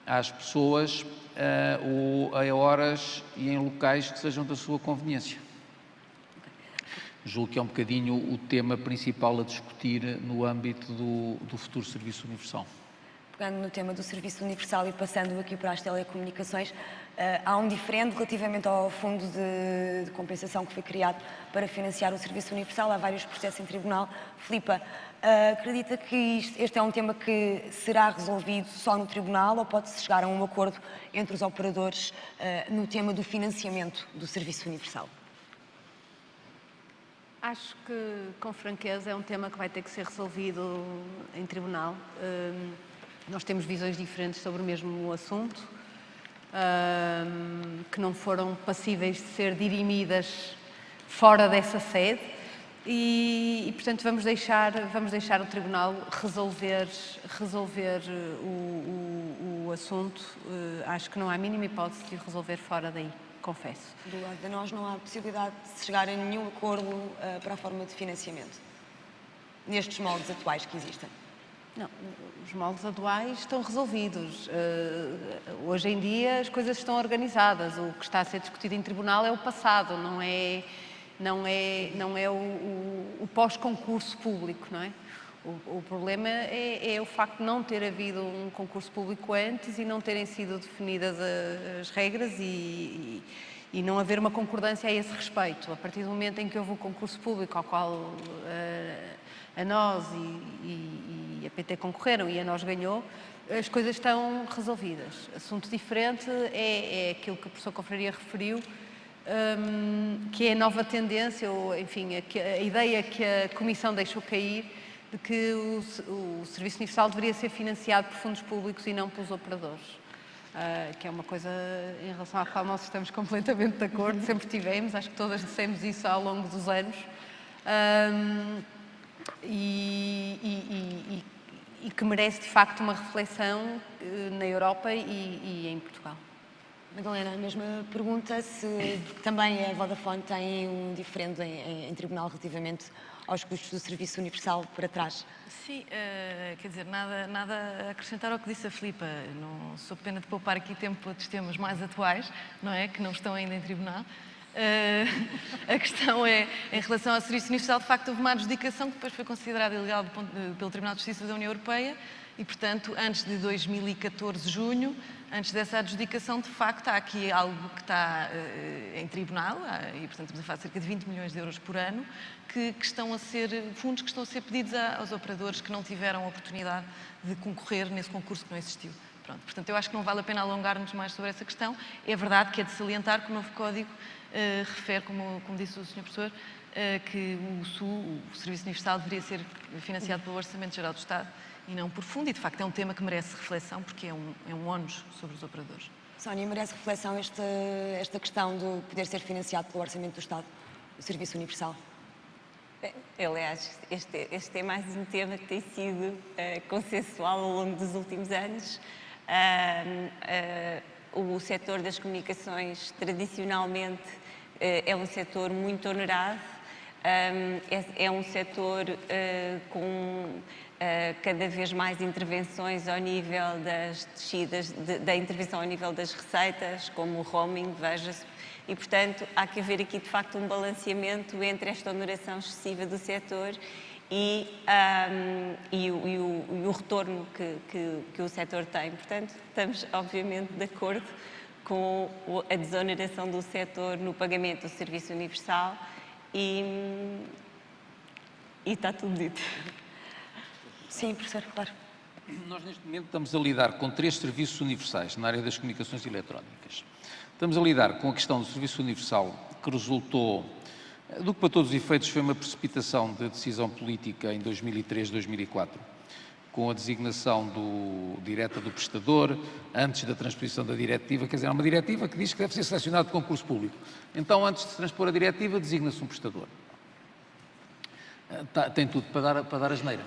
às pessoas a horas e em locais que sejam da sua conveniência. Julgo que é um bocadinho o tema principal a discutir no âmbito do futuro Serviço Universal. Pegando no tema do Serviço Universal e passando aqui para as telecomunicações, há um diferendo relativamente ao fundo de compensação que foi criado para financiar o Serviço Universal. Há vários processos em tribunal. Filipa, acredita que este é um tema que será resolvido só no tribunal ou pode-se chegar a um acordo entre os operadores no tema do financiamento do Serviço Universal? Acho que, com franqueza, é um tema que vai ter que ser resolvido em tribunal. Nós temos visões diferentes sobre o mesmo assunto, que não foram passíveis de ser dirimidas fora dessa sede e portanto, vamos deixar o tribunal resolver o assunto. Acho que não há a mínima hipótese de resolver fora daí. Confesso. Do lado de nós não há possibilidade de se chegar a nenhum acordo para a forma de financiamento, nestes moldes atuais que existem? Não, os moldes atuais estão resolvidos. Hoje em dia as coisas estão organizadas. O que está a ser discutido em tribunal é o passado, não é o pós-concurso público, não é? O problema é o facto de não ter havido um concurso público antes e não terem sido definidas as regras e não haver uma concordância a esse respeito. A partir do momento em que houve o concurso público ao qual a nós e a PT concorreram e a nós ganhou, as coisas estão resolvidas. Assunto diferente é aquilo que o professor Confraria referiu, que é a nova tendência, ou enfim, a ideia que a Comissão deixou cair de que o Serviço Universal deveria ser financiado por fundos públicos e não pelos operadores, que é uma coisa em relação à qual nós estamos completamente de acordo, sempre tivemos, acho que todas dissemos isso ao longo dos anos, e que merece de facto uma reflexão na Europa e em Portugal. Madalena, a mesma pergunta, se também a Vodafone tem um diferendo em tribunal relativamente aos custos do Serviço Universal para trás. Sim, quer dizer, nada a acrescentar ao que disse a Filipa. Não sou pena de poupar aqui tempo para outros temas mais atuais, não é? Que não estão ainda em tribunal. A questão é, em relação ao Serviço Universal, de facto houve uma adjudicação que depois foi considerada ilegal pelo Tribunal de Justiça da União Europeia e, portanto, antes de 2014, junho, antes dessa adjudicação, de facto, há aqui algo que está em tribunal, e, portanto, estamos a falar de cerca de 20 milhões de euros por ano, que estão a ser, fundos que estão a ser pedidos aos operadores que não tiveram a oportunidade de concorrer nesse concurso que não existiu. Pronto, portanto, eu acho que não vale a pena alongar-nos mais sobre essa questão. É verdade que é de salientar que o novo Código refere, como disse o Sr. Professor, que o SU, o Serviço Universal, deveria ser financiado pelo Orçamento Geral do Estado e não por fundo, e de facto é um tema que merece reflexão, porque é um ónus sobre os operadores. Sónia, merece reflexão esta questão de poder ser financiado pelo Orçamento do Estado, o Serviço Universal? Aliás, este é mais um tema que tem sido consensual ao longo dos últimos anos. O setor das comunicações, tradicionalmente, é um setor muito onerado, é um setor com cada vez mais intervenções ao nível das descidas, da intervenção ao nível das receitas, como o roaming, veja-se, e, portanto, há que haver aqui, de facto, um balanceamento entre esta oneração excessiva do setor e o retorno que o setor tem. Portanto, estamos, obviamente, de acordo com a desoneração do setor no pagamento do Serviço Universal e está tudo dito. Sim, professor, claro. Nós, neste momento, estamos a lidar com 3 serviços universais na área das comunicações eletrónicas. Estamos a lidar com a questão do Serviço Universal, que resultou do que, para todos os efeitos, foi uma precipitação de decisão política em 2003, 2004, com a designação direta do prestador, antes da transposição da diretiva, quer dizer, há uma diretiva que diz que deve ser selecionado de concurso público. Então, antes de se transpor a diretiva, designa-se um prestador. Tem tudo para dar asneira.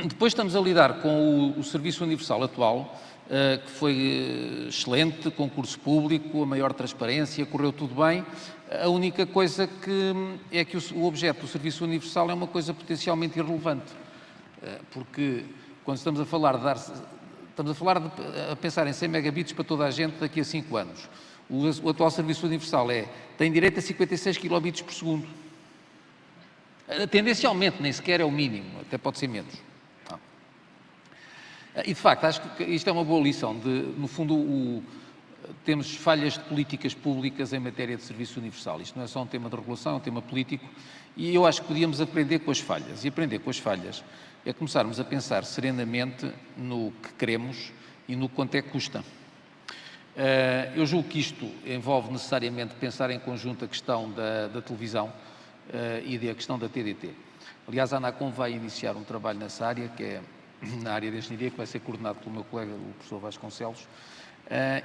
Depois estamos a lidar com o Serviço Universal atual, que foi excelente, concurso público, a maior transparência, correu tudo bem. A única coisa é que o objeto do Serviço Universal é uma coisa potencialmente irrelevante, porque quando estamos a falar a pensar em 100 megabits para toda a gente daqui a 5 anos. O atual Serviço Universal tem direito a 56 kilobits por segundo. Tendencialmente, nem sequer é o mínimo, até pode ser menos. E, de facto, acho que isto é uma boa lição. No fundo, temos falhas de políticas públicas em matéria de serviço universal. Isto não é só um tema de regulação, é um tema político. E eu acho que podíamos aprender com as falhas. E aprender com as falhas é começarmos a pensar serenamente no que queremos e no quanto é que custa. Eu julgo que isto envolve necessariamente pensar em conjunto a questão da televisão e a questão da TDT. Aliás, a ANACOM vai iniciar um trabalho nessa área, que é na área da engenharia, que vai ser coordenado pelo meu colega, o professor Vasconcelos,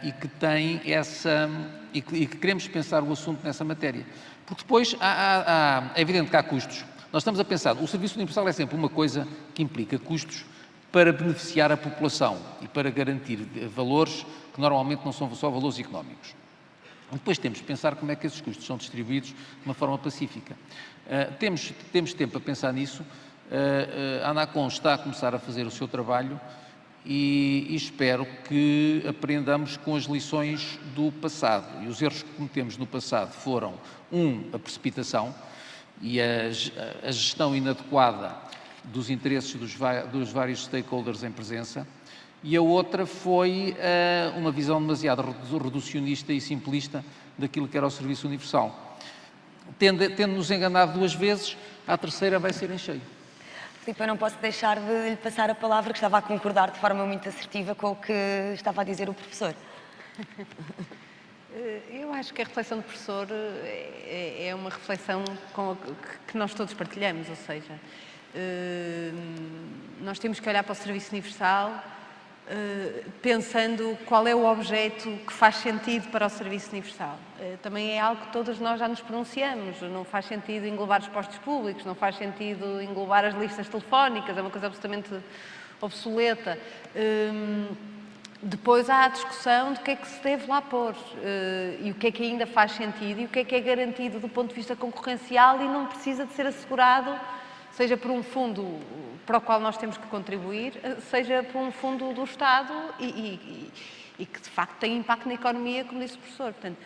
e que tem e que queremos pensar o assunto nessa matéria. Porque depois é evidente que há custos. Nós estamos a pensar, o Serviço Universal é sempre uma coisa que implica custos para beneficiar a população e para garantir valores que normalmente não são só valores económicos. Depois temos de pensar como é que esses custos são distribuídos de uma forma pacífica. Temos tempo a pensar nisso. A ANACOM está a começar a fazer o seu trabalho e espero que aprendamos com as lições do passado. E os erros que cometemos no passado foram, a precipitação e a gestão inadequada dos interesses dos vários stakeholders em presença, e a outra foi uma visão demasiado reducionista e simplista daquilo que era o Serviço Universal. Tendo-nos enganado 2 vezes, a terceira vai ser em cheio. Filipe, eu não posso deixar de lhe passar a palavra, que estava a concordar de forma muito assertiva com o que estava a dizer o professor. Eu acho que a reflexão do professor é uma reflexão que nós todos partilhamos, ou seja, nós temos que olhar para o Serviço Universal pensando qual é o objeto que faz sentido para o Serviço Universal. Também é algo que todos nós já nos pronunciamos. Não faz sentido englobar os postos públicos, não faz sentido englobar as listas telefónicas, é uma coisa absolutamente obsoleta. Depois há a discussão de o que é que se deve lá pôr e o que é que ainda faz sentido e o que é garantido do ponto de vista concorrencial e não precisa de ser assegurado, seja por um fundo para o qual nós temos que contribuir, seja por um fundo do Estado e que, de facto, tem impacto na economia, como disse o professor. Portanto,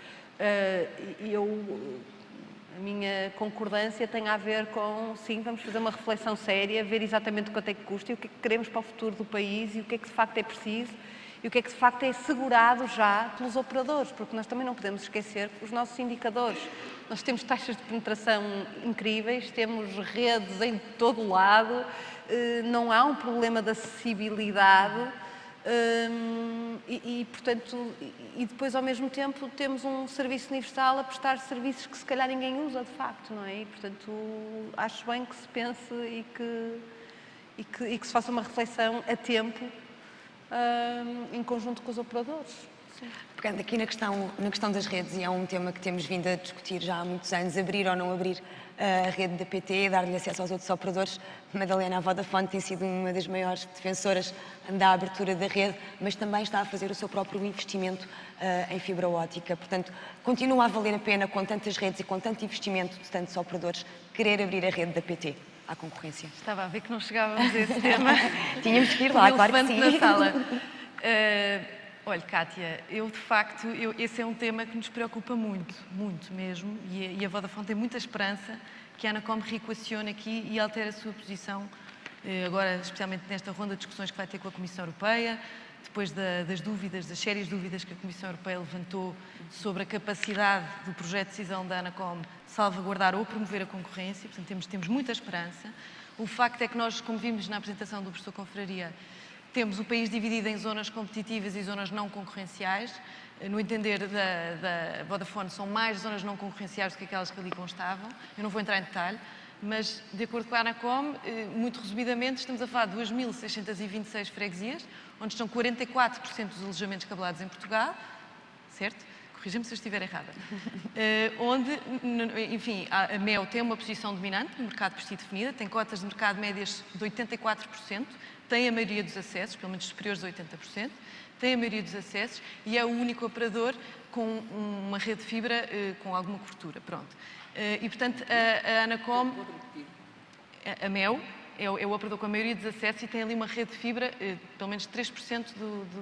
a minha concordância tem a ver com, sim, vamos fazer uma reflexão séria, ver exatamente quanto é que custa e o que é que queremos para o futuro do país e o que é que de facto é preciso e o que é que de facto é assegurado já pelos operadores, porque nós também não podemos esquecer os nossos indicadores. Nós temos taxas de penetração incríveis, temos redes em todo o lado, não há um problema de acessibilidade portanto, e depois ao mesmo tempo temos um serviço universal a prestar serviços que se calhar ninguém usa de facto, não é? E portanto acho bem que se pense e que se faça uma reflexão a tempo em conjunto com os operadores. Sim. Pegando aqui na questão das redes, e é um tema que temos vindo a discutir já há muitos anos, abrir ou não abrir a rede da PT, dar-lhe acesso aos outros operadores. Madalena, a Vodafone tem sido uma das maiores defensoras da abertura da rede, mas também está a fazer o seu próprio investimento em fibra óptica. Portanto, continua a valer a pena, com tantas redes e com tanto investimento de tantos operadores, querer abrir a rede da PT à concorrência. Estava a ver que não chegávamos a esse tema. Tínhamos que ir lá, claro que sim. Na sala. Olha, Cátia, de facto, esse é um tema que nos preocupa muito, muito mesmo, e a Vodafone tem muita esperança que a Anacom reequacione aqui e altere a sua posição, agora especialmente nesta ronda de discussões que vai ter com a Comissão Europeia, depois das sérias dúvidas que a Comissão Europeia levantou sobre a capacidade do projeto de decisão da Anacom salvaguardar ou promover a concorrência, portanto temos muita esperança. O facto é que nós, como vimos na apresentação do professor Confraria, temos o país dividido em zonas competitivas e zonas não concorrenciais. No entender da Vodafone, são mais zonas não concorrenciais do que aquelas que ali constavam. Eu não vou entrar em detalhe, mas, de acordo com a Anacom, muito resumidamente, estamos a falar de 2.626 freguesias, onde estão 44% dos alojamentos cabelados em Portugal, certo? Corrija-me se eu estiver errada. Onde, enfim, a Mel tem uma posição dominante no mercado pré-definida, tem cotas de mercado médias de 84%, tem a maioria dos acessos, pelo menos superiores a 80%, tem a maioria dos acessos e é o único operador com uma rede de fibra com alguma cobertura. Pronto. E, portanto, a Anacom, a Mel, é o operador com a maioria dos acessos e tem ali uma rede de fibra, pelo menos 3%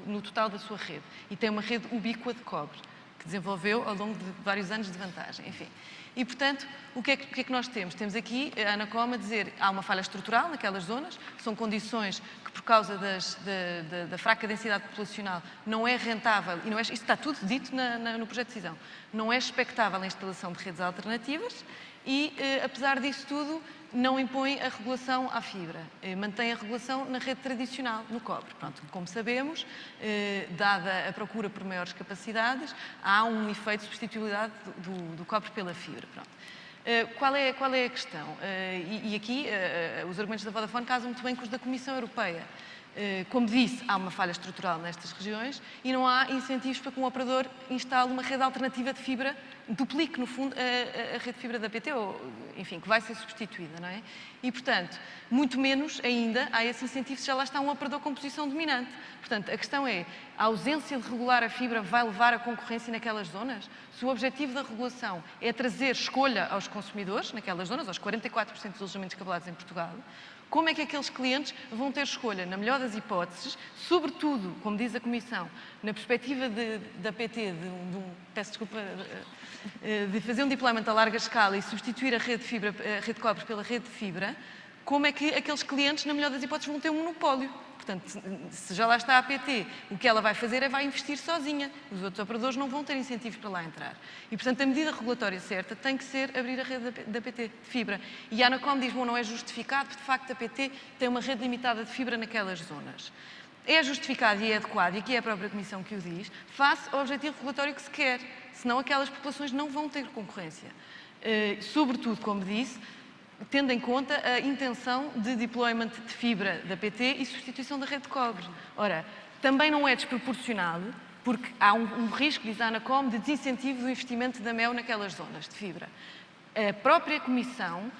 no total da sua rede. E tem uma rede ubíqua de cobre, que desenvolveu ao longo de vários anos de vantagem, enfim. E, portanto, o que é que nós temos? Temos aqui a Anacom a dizer que há uma falha estrutural naquelas zonas, são condições que, por causa da fraca densidade populacional, não é rentável, e não é, isto está tudo dito no projeto de decisão, não é expectável a instalação de redes alternativas e, apesar disso tudo, não impõe a regulação à fibra, mantém a regulação na rede tradicional, no cobre. Pronto, como sabemos, dada a procura por maiores capacidades, há um efeito de substituibilidade do cobre pela fibra. Pronto. Qual é a questão? E aqui os argumentos da Vodafone casam muito bem com os da Comissão Europeia. Como disse, há uma falha estrutural nestas regiões e não há incentivos para que um operador instale uma rede alternativa de fibra, duplique, no fundo, a rede de fibra da PT, ou, enfim, que vai ser substituída, não é? E, portanto, muito menos ainda há esse incentivo se já lá está um operador com posição dominante. Portanto, a questão é, a ausência de regular a fibra vai levar a concorrência naquelas zonas? Se o objetivo da regulação é trazer escolha aos consumidores naquelas zonas, aos 44% dos alojamentos cabelados em Portugal, como é que aqueles clientes vão ter escolha, na melhor das hipóteses, sobretudo, como diz a Comissão, na perspectiva da PT, peço desculpa, de fazer um deployment a larga escala e substituir a rede de cobre pela rede de fibra, como é que aqueles clientes, na melhor das hipóteses, vão ter um monopólio? Portanto, se já lá está a PT, o que ela vai fazer é vai investir sozinha. Os outros operadores não vão ter incentivos para lá entrar. E, portanto, a medida regulatória certa tem que ser abrir a rede da PT de fibra. E a Anacom diz, bom, não é justificado, porque, de facto, a PT tem uma rede limitada de fibra naquelas zonas. É justificado e é adequado, e aqui é a própria Comissão que o diz, face ao objetivo regulatório que se quer. Senão, aquelas populações não vão ter concorrência. Sobretudo, como disse, tendo em conta a intenção de deployment de fibra da PT e substituição da rede de cobre. Ora, também não é desproporcional, porque há um risco, diz a Anacom, de desincentivo do investimento da MEL naquelas zonas de fibra. A própria Comissão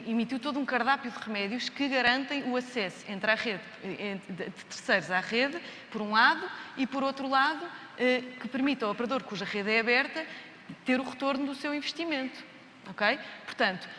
emitiu todo um cardápio de remédios que garantem o acesso entre a rede, de terceiros à rede, por um lado, e por outro lado, que permite ao operador cuja rede é aberta ter o retorno do seu investimento. Ok? Portanto,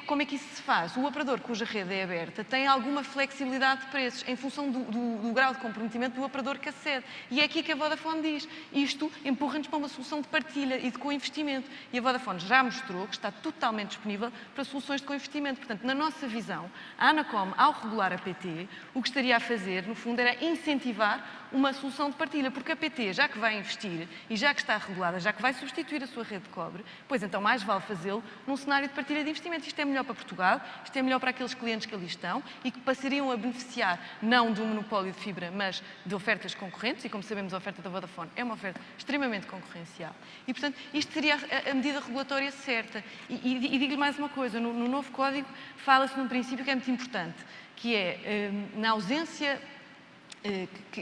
Como é que isso se faz? O operador cuja rede é aberta tem alguma flexibilidade de preços em função do grau de comprometimento do operador que acede. E é aqui que a Vodafone diz, isto empurra-nos para uma solução de partilha e de co-investimento. E a Vodafone já mostrou que está totalmente disponível para soluções de co-investimento. Portanto, na nossa visão, a Anacom, ao regular a PT, o que estaria a fazer, no fundo, era incentivar uma solução de partilha, porque a PT, já que vai investir e já que está regulada, já que vai substituir a sua rede de cobre, pois então mais vale fazê-lo num cenário de partilha de investimento. Isto é melhor para Portugal, isto é melhor para aqueles clientes que ali estão e que passariam a beneficiar não de um monopólio de fibra, mas de ofertas concorrentes, e como sabemos a oferta da Vodafone é uma oferta extremamente concorrencial. E, portanto, isto seria a medida regulatória certa. E digo-lhe mais uma coisa, no novo Código fala-se num princípio que é muito importante, que é, na ausência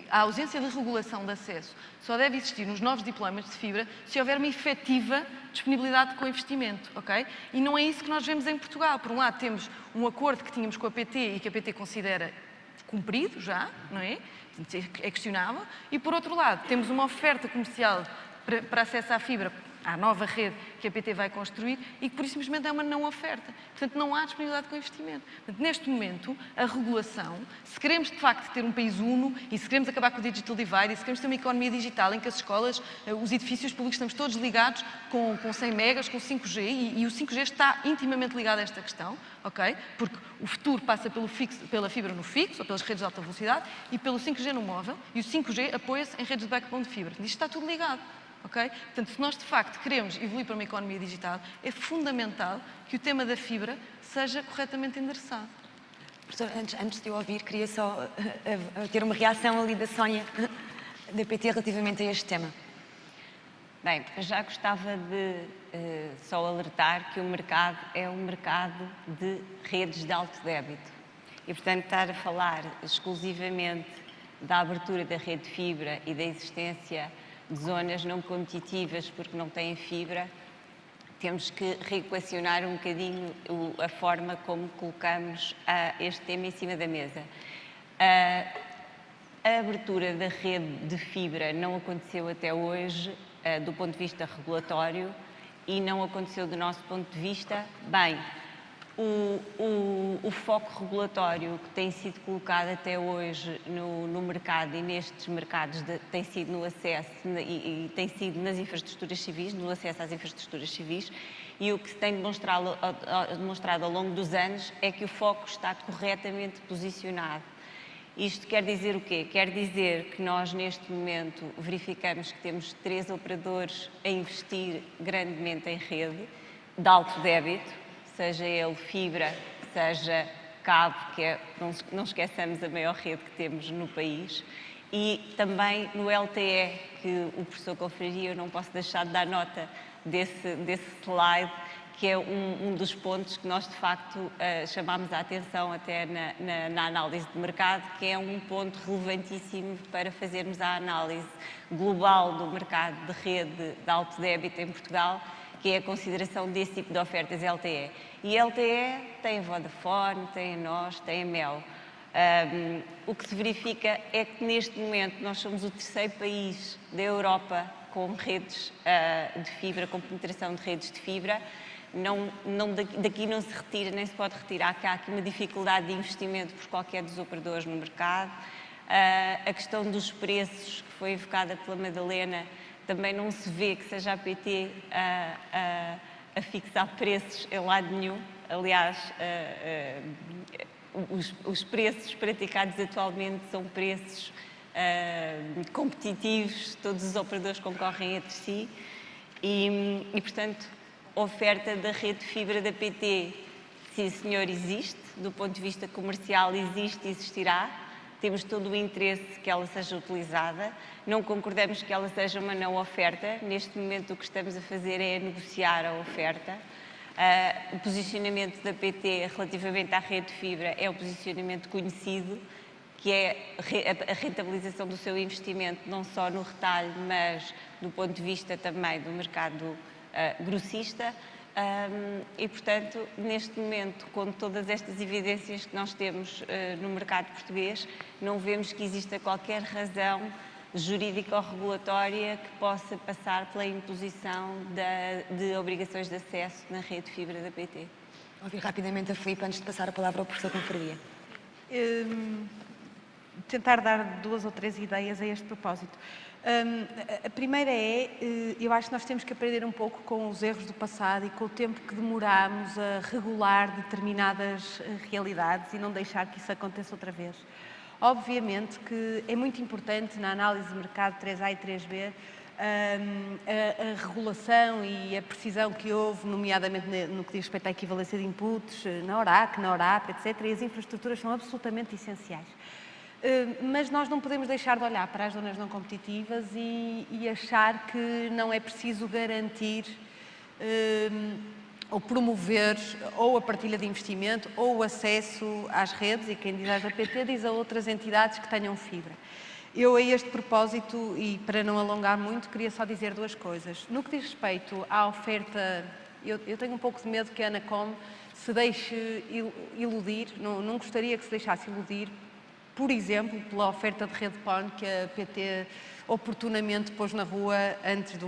a ausência de regulação de acesso só deve existir nos novos deployments de fibra se houver uma efetiva disponibilidade de co-investimento, ok? E não é isso que nós vemos em Portugal. Por um lado, temos um acordo que tínhamos com a PT e que a PT considera cumprido já, não é? É questionável. E, por outro lado, temos uma oferta comercial para acesso à fibra, à nova rede que a PT vai construir e que, por isso, simplesmente é uma não oferta. Portanto, não há disponibilidade com investimento. Portanto, neste momento, a regulação, se queremos, de facto, ter um país uno e se queremos acabar com o digital divide e se queremos ter uma economia digital em que as escolas, os edifícios públicos, estamos todos ligados com 100 megas, com 5G e o 5G está intimamente ligado a esta questão, ok? Porque o futuro passa pela fibra no fixo, ou pelas redes de alta velocidade, e pelo 5G no móvel, e o 5G apoia-se em redes de backbone de fibra. Isto está tudo ligado. Okay? Portanto, se nós de facto queremos evoluir para uma economia digital, é fundamental que o tema da fibra seja corretamente endereçado. Professor, antes de eu ouvir, queria só ter uma reação ali da Sónia, da PT, relativamente a este tema. Bem, já gostava de só alertar que o mercado é um mercado de redes de alto débito. E, portanto, estar a falar exclusivamente da abertura da rede de fibra e da existência de zonas não competitivas porque não têm fibra, temos que reequacionar um bocadinho a forma como colocamos este tema em cima da mesa. A abertura da rede de fibra não aconteceu até hoje do ponto de vista regulatório e não aconteceu do nosso ponto de vista bem. O foco regulatório que tem sido colocado até hoje no mercado e nestes mercados tem sido no acesso e tem sido nas infraestruturas civis, no acesso às infraestruturas civis, e o que se tem demonstrado ao longo dos anos é que o foco está corretamente posicionado. Isto quer dizer o quê? Quer dizer que nós, neste momento, verificamos que temos 3 operadores a investir grandemente em rede de alto débito, seja ele fibra, seja cabo, que é, não esqueçamos, a maior rede que temos no país, e também no LTE, que o professor Confraria, eu não posso deixar de dar nota desse slide, que é um dos pontos que nós, de facto, chamámos a atenção até na análise de mercado, que é um ponto relevantíssimo para fazermos a análise global do mercado de rede de alto débito em Portugal, que é a consideração desse tipo de ofertas LTE. E LTE tem a Vodafone, tem a nós, tem a Mel. O que se verifica é que neste momento nós somos o 3º país da Europa com redes de fibra, com penetração de redes de fibra. Daqui não se retira, nem se pode retirar que há aqui uma dificuldade de investimento por qualquer dos operadores no mercado. A questão dos preços, que foi evocada pela Madalena, também não se vê que seja a PT a fixar preços em lado nenhum. Aliás, os preços praticados atualmente são preços competitivos, todos os operadores concorrem entre si e, portanto, a oferta da rede de fibra da PT, sim senhor, existe, do ponto de vista comercial existe e existirá. Temos todo o interesse que ela seja utilizada, não concordamos que ela seja uma não oferta. Neste momento o que estamos a fazer é negociar a oferta. O posicionamento da PT relativamente à rede de fibra é o posicionamento conhecido, que é a rentabilização do seu investimento, não só no retalho, mas do ponto de vista também do mercado grossista. E, portanto, neste momento, com todas estas evidências que nós temos no mercado português, não vemos que exista qualquer razão jurídica ou regulatória que possa passar pela imposição de obrigações de acesso na rede de fibra da PT. Ouvir rapidamente a Filipe antes de passar a palavra ao professor Confraria. Tentar dar 2 ou 3 ideias a este propósito. A primeira eu acho que nós temos que aprender um pouco com os erros do passado e com o tempo que demorámos a regular determinadas realidades e não deixar que isso aconteça outra vez. Obviamente que é muito importante na análise de mercado 3A e 3B a regulação e a precisão que houve, nomeadamente no que diz respeito à equivalência de inputs, na ORAC, na ORAP, etc. E as infraestruturas são absolutamente essenciais. Mas nós não podemos deixar de olhar para as zonas não competitivas e achar que não é preciso garantir ou promover ou a partilha de investimento ou o acesso às redes, e quem diz às da PT diz a outras entidades que tenham fibra. Eu, a este propósito, e para não alongar muito, queria só dizer 2 coisas. No que diz respeito à oferta, eu tenho um pouco de medo que a Anacom se deixe iludir, não gostaria que se deixasse iludir, por exemplo, pela oferta de rede PON que a PT oportunamente pôs na rua antes de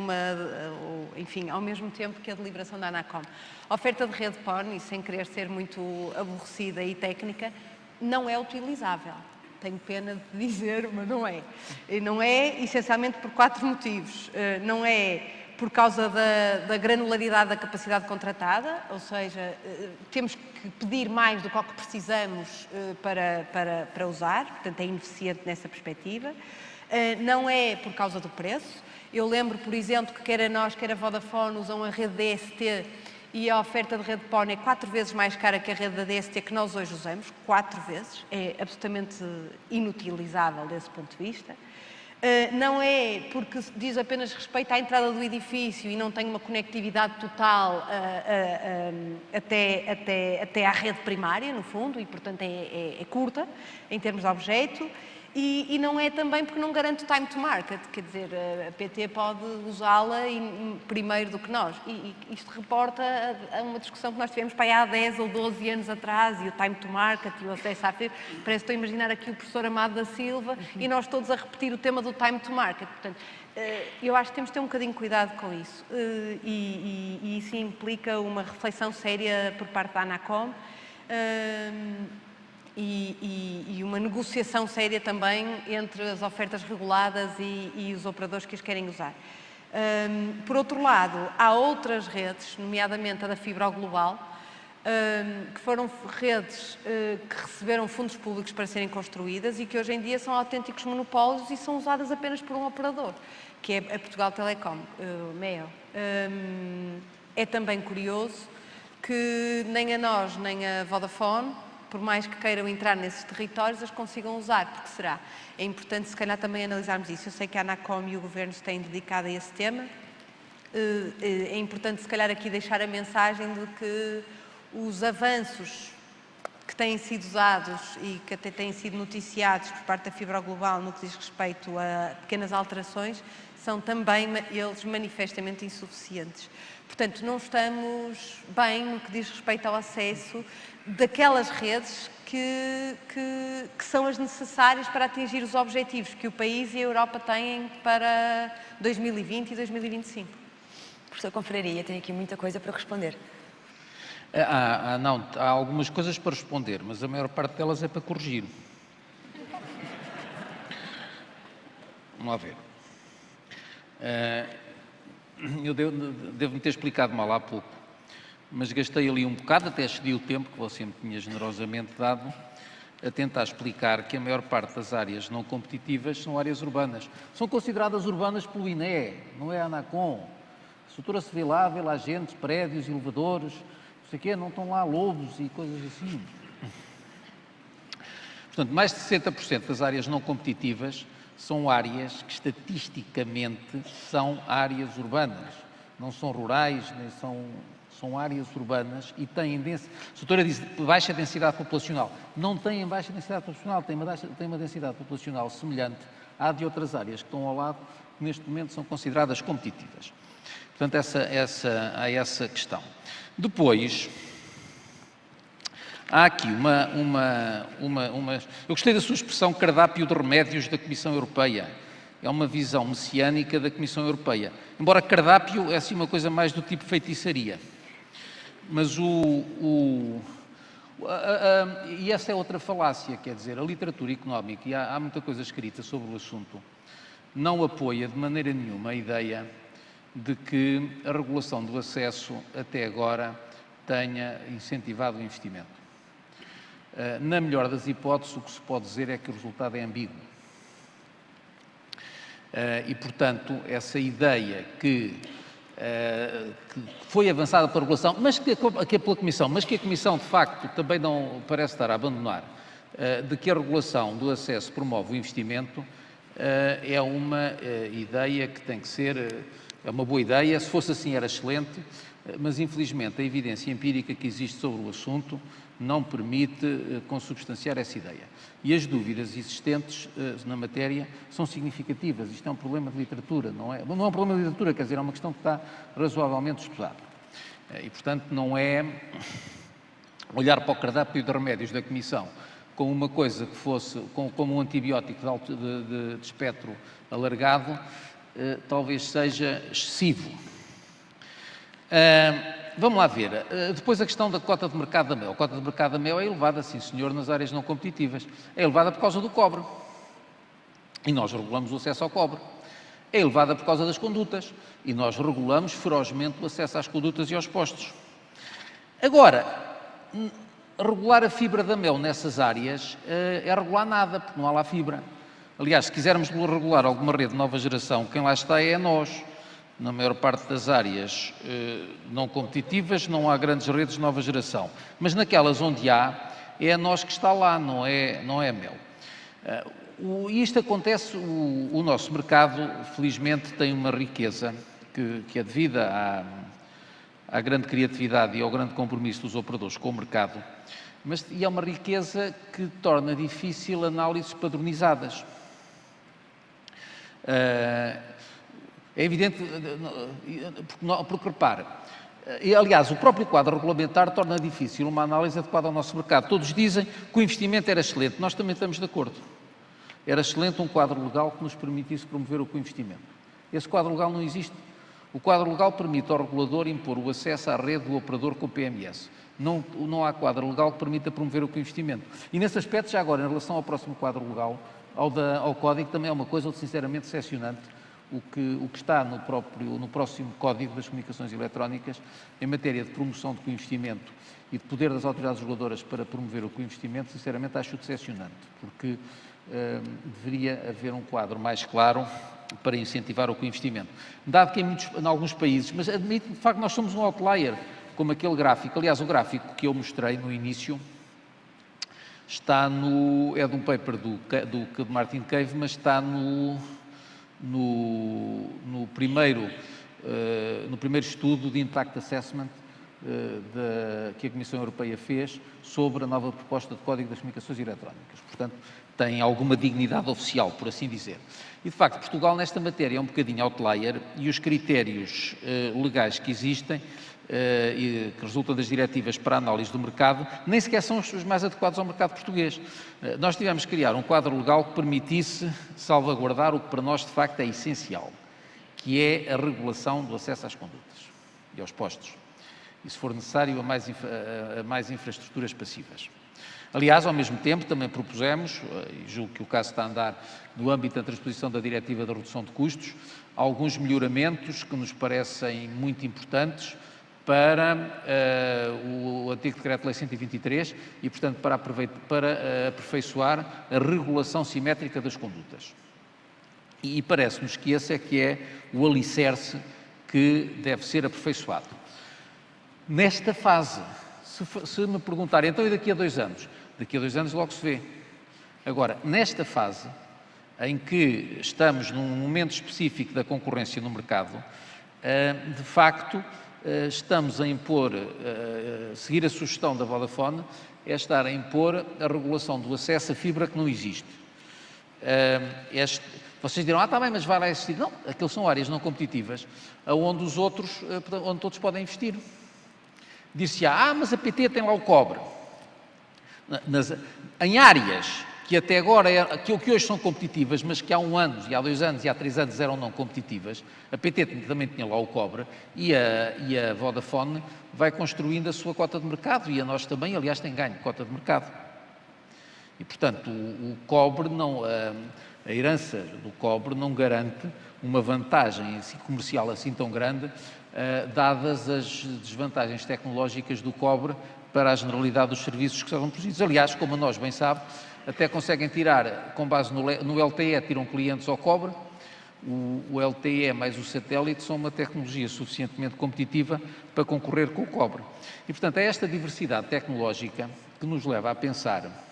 enfim, ao mesmo tempo que a deliberação da Anacom. A oferta de rede PON, e sem querer ser muito aborrecida e técnica, não é utilizável. Tenho pena de dizer, mas não é. E não é essencialmente por 4 motivos. Não é por causa da granularidade da capacidade contratada, ou seja, temos que pedir mais do que o que precisamos para usar, portanto é ineficiente nessa perspectiva. Não é por causa do preço. Eu lembro, por exemplo, que quer a nós, quer a Vodafone usam a rede DST e a oferta de rede PON é 4 vezes mais cara que a rede da DST que nós hoje usamos, 4 vezes. É absolutamente inutilizável desse ponto de vista. Não é porque diz apenas respeito à entrada do edifício e não tem uma conectividade total até à rede primária, no fundo, e portanto é curta em termos de objeto. E não é também porque não garante o time to market, quer dizer, a PT pode usá-la primeiro do que nós. E isto reporta a uma discussão que nós tivemos para aí há 10 ou 12 anos atrás, e o time to market e o acesso à fibra. Parece que estou a imaginar aqui o professor Amado da Silva e nós todos a repetir o tema do time to market. Portanto, eu acho que temos de ter um bocadinho de cuidado com isso. E isso implica uma reflexão séria por parte da Anacom. E uma negociação séria também entre as ofertas reguladas e os operadores que as querem usar. Por outro lado, há outras redes, nomeadamente a da fibra global, que foram redes que receberam fundos públicos para serem construídas e que hoje em dia são autênticos monopólios e são usadas apenas por um operador, que é a Portugal Telecom, MEO. É também curioso que nem a nós, nem a Vodafone, por mais que queiram entrar nesses territórios, as consigam usar, porque será. É importante, se calhar, também analisarmos isso. Eu sei que a Anacom e o Governo se têm dedicado a esse tema. É importante, se calhar, aqui deixar a mensagem de que os avanços que têm sido usados e que até têm sido noticiados por parte da fibra global no que diz respeito a pequenas alterações, são também eles manifestamente insuficientes. Portanto, não estamos bem no que diz respeito ao acesso daquelas redes que são as necessárias para atingir os objetivos que o país e a Europa têm para 2020 e 2025. Professor Confraria, tem aqui muita coisa para responder. Não, há algumas coisas para responder, mas a maior parte delas é para corrigir. Vamos lá ver. Eu devo-me ter explicado mal há pouco, mas gastei ali um bocado, até excedi o tempo que você me tinha generosamente dado, a tentar explicar que a maior parte das áreas não competitivas são áreas urbanas. São consideradas urbanas pelo INE, não é a Anacom. A estrutura se vê lá agentes, prédios, elevadores, não sei o quê, não estão lá lobos e coisas assim. Portanto, mais de 60% das áreas não competitivas são áreas que estatisticamente são áreas urbanas. Não são rurais, nem são áreas urbanas e têm, a doutora diz, baixa densidade populacional. Não têm baixa densidade populacional, têm uma densidade populacional semelhante à de outras áreas que estão ao lado, que neste momento são consideradas competitivas. Portanto, há essa questão. Depois, há aqui eu gostei da sua expressão cardápio de remédios da Comissão Europeia. É uma visão messiânica da Comissão Europeia. Embora cardápio é assim uma coisa mais do tipo feitiçaria. Mas e essa é outra falácia, quer dizer, a literatura económica, e há muita coisa escrita sobre o assunto, não apoia de maneira nenhuma a ideia de que a regulação do acesso até agora tenha incentivado o investimento. Na melhor das hipóteses, o que se pode dizer é que o resultado é ambíguo. E, portanto, essa ideia que foi avançada pela regulação, mas pela Comissão, mas que a Comissão, de facto, também não parece estar a abandonar, de que a regulação do acesso promove o investimento, é uma ideia que tem que ser, é uma boa ideia, se fosse assim era excelente, mas infelizmente a evidência empírica que existe sobre o assunto não permite consubstanciar essa ideia. E as dúvidas existentes na matéria são significativas. Isto é um problema de literatura, não é? Não é um problema de literatura, quer dizer, é uma questão que está razoavelmente estudada. E, portanto, não é olhar para o cardápio de remédios da Comissão como uma coisa que fosse, como um antibiótico de espectro alargado, talvez seja excessivo. Vamos lá ver. Depois a questão da cota de mercado da mel. A cota de mercado da mel é elevada, sim senhor, nas áreas não competitivas. É elevada por causa do cobre. E nós regulamos o acesso ao cobre. É elevada por causa das condutas. E nós regulamos ferozmente o acesso às condutas e aos postos. Agora, regular a fibra da mel nessas áreas é regular nada, porque não há lá fibra. Aliás, se quisermos regular alguma rede de nova geração, quem lá está é nós. Na maior parte das áreas não competitivas não há grandes redes de nova geração, mas naquelas onde há, é a nós que está lá, não é a mel. E isto acontece, o nosso mercado, felizmente, tem uma riqueza que é devida à grande criatividade e ao grande compromisso dos operadores com o mercado, e é uma riqueza que torna difícil análises padronizadas. É evidente, porque repare, aliás, o próprio quadro regulamentar torna difícil uma análise adequada ao nosso mercado. Todos dizem que o investimento era excelente, nós também estamos de acordo. Era excelente um quadro legal que nos permitisse promover o co-investimento. Esse quadro legal não existe. O quadro legal permite ao regulador impor o acesso à rede do operador com PMS. Não há quadro legal que permita promover o co-investimento. E nesse aspecto, já agora, em relação ao próximo quadro legal, ao Código, também é uma coisa sinceramente decepcionante. O que está no próximo Código das Comunicações Eletrónicas, em matéria de promoção de co-investimento e de poder das autoridades reguladoras para promover o co-investimento, sinceramente acho decepcionante, porque deveria haver um quadro mais claro para incentivar o co-investimento. Dado que em alguns países, mas admito, de facto, nós somos um outlier, como aquele gráfico. Aliás, o gráfico que eu mostrei no início está é de um paper do Martin Cave, mas está no primeiro estudo de Impact Assessment que a Comissão Europeia fez sobre a nova proposta de Código das Comunicações Eletrónicas. Portanto, tem alguma dignidade oficial, por assim dizer. E, de facto, Portugal, nesta matéria, é um bocadinho outlier e os critérios legais que existem e que resultam das diretivas para a análise do mercado, nem sequer são os mais adequados ao mercado português. Nós tivemos que criar um quadro legal que permitisse salvaguardar o que para nós de facto é essencial, que é a regulação do acesso às condutas e aos postos, e se for necessário a mais infraestruturas passivas. Aliás, ao mesmo tempo, também propusemos, e julgo que o caso está a andar no âmbito da transposição da Diretiva da Redução de Custos, alguns melhoramentos que nos parecem muito importantes para o antigo Decreto-Lei 123 e, portanto, para aperfeiçoar a regulação simétrica das condutas. E parece-nos que esse é que é o alicerce que deve ser aperfeiçoado. Nesta fase, se me perguntarem, então e daqui a 2 anos? Daqui a 2 anos logo se vê. Agora, nesta fase, em que estamos num momento específico da concorrência no mercado, de facto, estamos a impor, seguir a sugestão da Vodafone, é estar a impor a regulação do acesso a fibra que não existe. Vocês dirão, está bem, mas vai lá existir. Não, aquelas são áreas não competitivas, onde onde todos podem investir. Dir-se, mas a PT tem lá o cobre. Em áreas que até agora, que hoje são competitivas, mas que há 1 ano, e há 2 anos, e há 3 anos eram não competitivas, a PT também tinha lá o cobre, e a Vodafone vai construindo a sua cota de mercado, e a nós também, aliás, tem ganho cota de mercado. E, portanto, o cobre não, a herança do cobre não garante uma vantagem comercial assim tão grande, dadas as desvantagens tecnológicas do cobre para a generalidade dos serviços que são produzidos. Aliás, como a nós bem sabe, até conseguem tirar, com base no LTE, tiram clientes ao cobre. O LTE mais o satélite são uma tecnologia suficientemente competitiva para concorrer com o cobre. E, portanto, é esta diversidade tecnológica que nos leva a pensar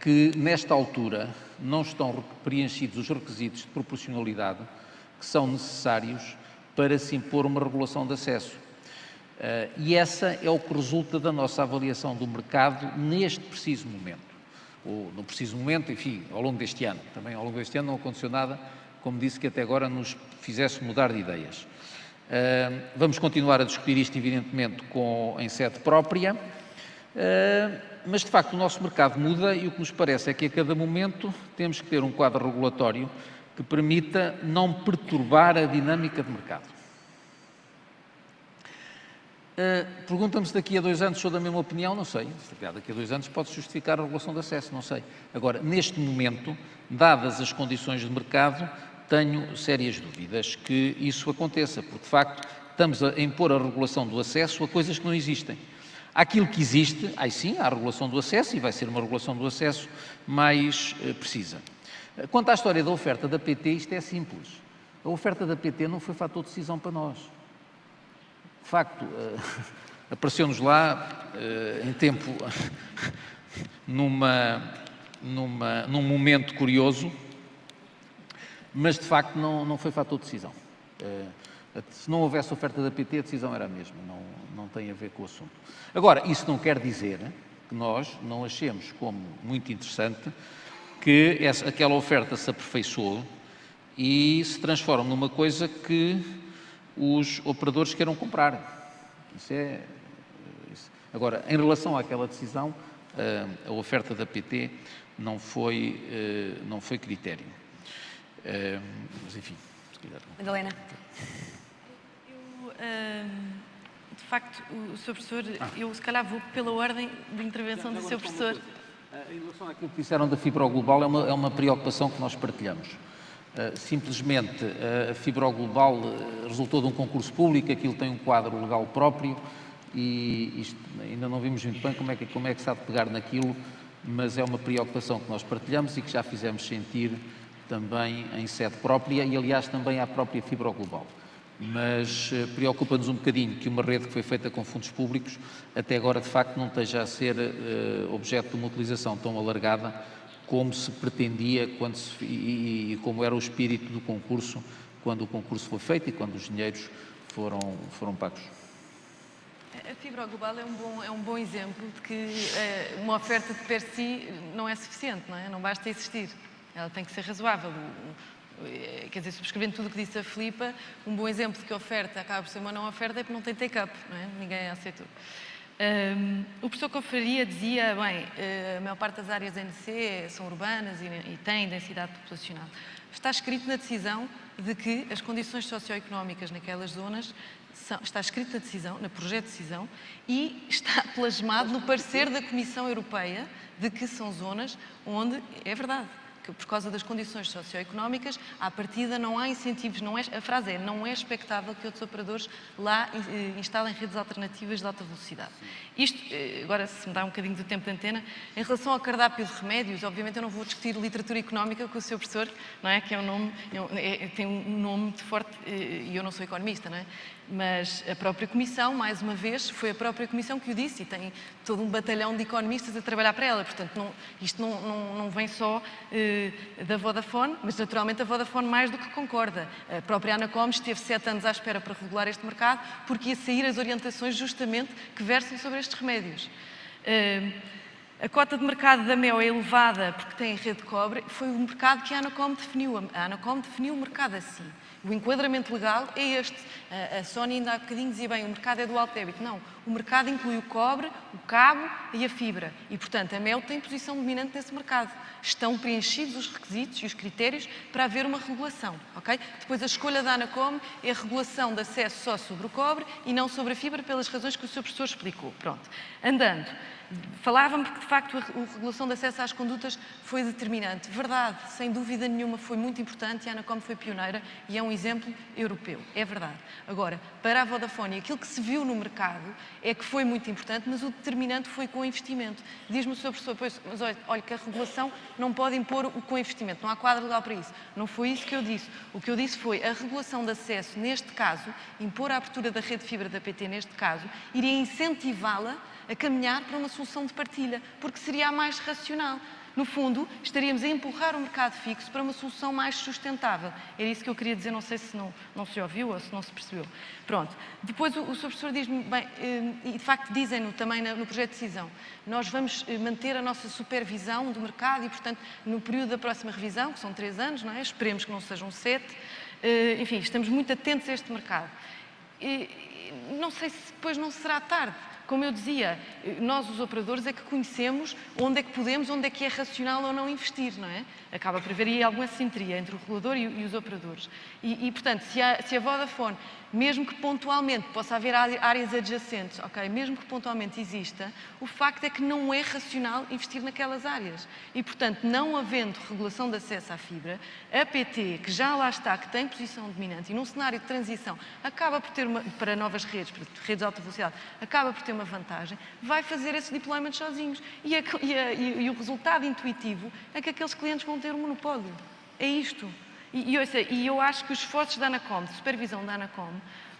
que, nesta altura, não estão preenchidos os requisitos de proporcionalidade que são necessários para se impor uma regulação de acesso. E essa é o que resulta da nossa avaliação do mercado neste preciso momento. Ou no preciso momento, enfim, ao longo deste ano. Também ao longo deste ano não aconteceu nada, como disse, que até agora nos fizesse mudar de ideias. Vamos continuar a discutir isto, evidentemente, em sede própria, mas, de facto, o nosso mercado muda e o que nos parece é que, a cada momento, temos que ter um quadro regulatório que permita não perturbar a dinâmica de mercado. Pergunta-me se daqui a 2 anos sou da mesma opinião, não sei. Daqui a 2 anos pode justificar a regulação de acesso, não sei. Agora, neste momento, dadas as condições de mercado, tenho sérias dúvidas que isso aconteça, porque, de facto, estamos a impor a regulação do acesso a coisas que não existem. Aquilo que existe, aí sim, há a regulação do acesso e vai ser uma regulação do acesso mais precisa. Quanto à história da oferta da PT, isto é simples. A oferta da PT não foi fator de decisão para nós. De facto, apareceu-nos lá em tempo, num momento curioso, mas de facto não foi fator de decisão. Se não houvesse oferta da PT, a decisão era a mesma, não tem a ver com o assunto. Agora, isso não quer dizer que nós não achemos como muito interessante que aquela oferta se aperfeiçoou e se transforme numa coisa que os operadores queiram comprar. Agora, em relação àquela decisão, a oferta da PT não foi critério. Mas, enfim, se calhar... Madalena. De facto, o Sr. Professor, eu se calhar vou pela ordem de intervenção do Sr. Professor. Em relação àquilo que disseram da fibra global, é uma preocupação que nós partilhamos. Simplesmente, a fibra global resultou de um concurso público, aquilo tem um quadro legal próprio e isto, ainda não vimos muito bem como é que se há de pegar naquilo, mas é uma preocupação que nós partilhamos e que já fizemos sentir também em sede própria e, aliás, também à própria fibra global. Mas preocupa-nos um bocadinho que uma rede que foi feita com fundos públicos até agora, de facto, não esteja a ser objeto de uma utilização tão alargada como se pretendia e como era o espírito do concurso quando o concurso foi feito e quando os dinheiros foram pagos. A fibra global é um bom exemplo de que uma oferta de per si não é suficiente, não é? Não basta existir, ela tem que ser razoável. Quer dizer, subscrevendo tudo o que disse a Filipa, um bom exemplo de que a oferta acaba por ser uma não oferta é porque não tem take-up, não é? Ninguém aceitou. O professor Confraria dizia, bem, a maior parte das áreas NC são urbanas e têm densidade populacional. Está escrito na decisão de que as condições socioeconómicas naquelas zonas, está escrito na decisão, no projeto de decisão, e está plasmado no parecer da Comissão Europeia de que são zonas onde, é verdade, que por causa das condições socioeconómicas, à partida não há incentivos, a frase é, não é expectável que outros operadores lá instalem redes alternativas de alta velocidade. Isto, agora se me dá um bocadinho do tempo de antena, em relação ao cardápio de remédios, obviamente eu não vou discutir literatura económica com o Sr. Professor, não é? Que é um nome, tem um nome muito forte, e eu não sou economista, não é? Mas a própria Comissão, mais uma vez, foi a própria Comissão que o disse e tem todo um batalhão de economistas a trabalhar para ela. Portanto, isto não vem só da Vodafone, mas naturalmente a Vodafone mais do que concorda. A própria Anacom esteve 7 anos à espera para regular este mercado porque ia sair as orientações justamente que versam sobre estes remédios. A cota de mercado da Mel é elevada porque tem rede de cobre, foi o mercado que a Anacom definiu. A Anacom definiu o mercado assim. O enquadramento legal é este. A Sónia ainda há bocadinho dizia bem, o mercado é do alto débito. Não, o mercado inclui o cobre, o cabo e a fibra. E, portanto, a Mel tem posição dominante nesse mercado. Estão preenchidos os requisitos e os critérios para haver uma regulação, ok? Depois, a escolha da ANACOM é a regulação de acesso só sobre o cobre e não sobre a fibra, pelas razões que o Sr. Professor explicou. Pronto. Andando. Falava-me que, de facto, a regulação de acesso às condutas foi determinante. Verdade, sem dúvida nenhuma, foi muito importante e a ANACOM foi pioneira e é um exemplo europeu. É verdade. Agora, para a Vodafone, aquilo que se viu no mercado é que foi muito importante, mas o determinante foi com o investimento. Diz-me o Sr. Professor, pois, mas olha que a regulação não pode impor o co-investimento, não há quadro legal para isso. Não foi isso que eu disse. O que eu disse foi a regulação de acesso, neste caso, impor a abertura da rede de fibra da PT, neste caso, iria incentivá-la a caminhar para uma solução de partilha, porque seria a mais racional. No fundo, estaríamos a empurrar o mercado fixo para uma solução mais sustentável. Era isso que eu queria dizer, não sei se não se ouviu ou se não se percebeu. Pronto. Depois o Sr. Professor diz-me, bem, e de facto dizem-no também no projeto de decisão, nós vamos manter a nossa supervisão do mercado e, portanto, no período da próxima revisão, que são 3 anos, não é? Esperemos que não sejam 7, enfim, estamos muito atentos a este mercado. Não sei se depois não será tarde. Como eu dizia, nós os operadores é que conhecemos onde é que podemos, onde é que é racional ou não investir, não é? Acaba por haver aí alguma simetria entre o regulador e os operadores. E portanto, se a Vodafone, mesmo que pontualmente possa haver áreas adjacentes, ok, mesmo que pontualmente exista, o facto é que não é racional investir naquelas áreas. E, portanto, não havendo regulação de acesso à fibra, a PT, que já lá está, que tem posição dominante e num cenário de transição, acaba por ter para novas redes, para redes de alta velocidade, acaba por ter uma vantagem, vai fazer esses deployments sozinhos. E o resultado intuitivo é que aqueles clientes vão ter um monopólio. É isto. E eu acho que os esforços da ANACOM, de supervisão da ANACOM,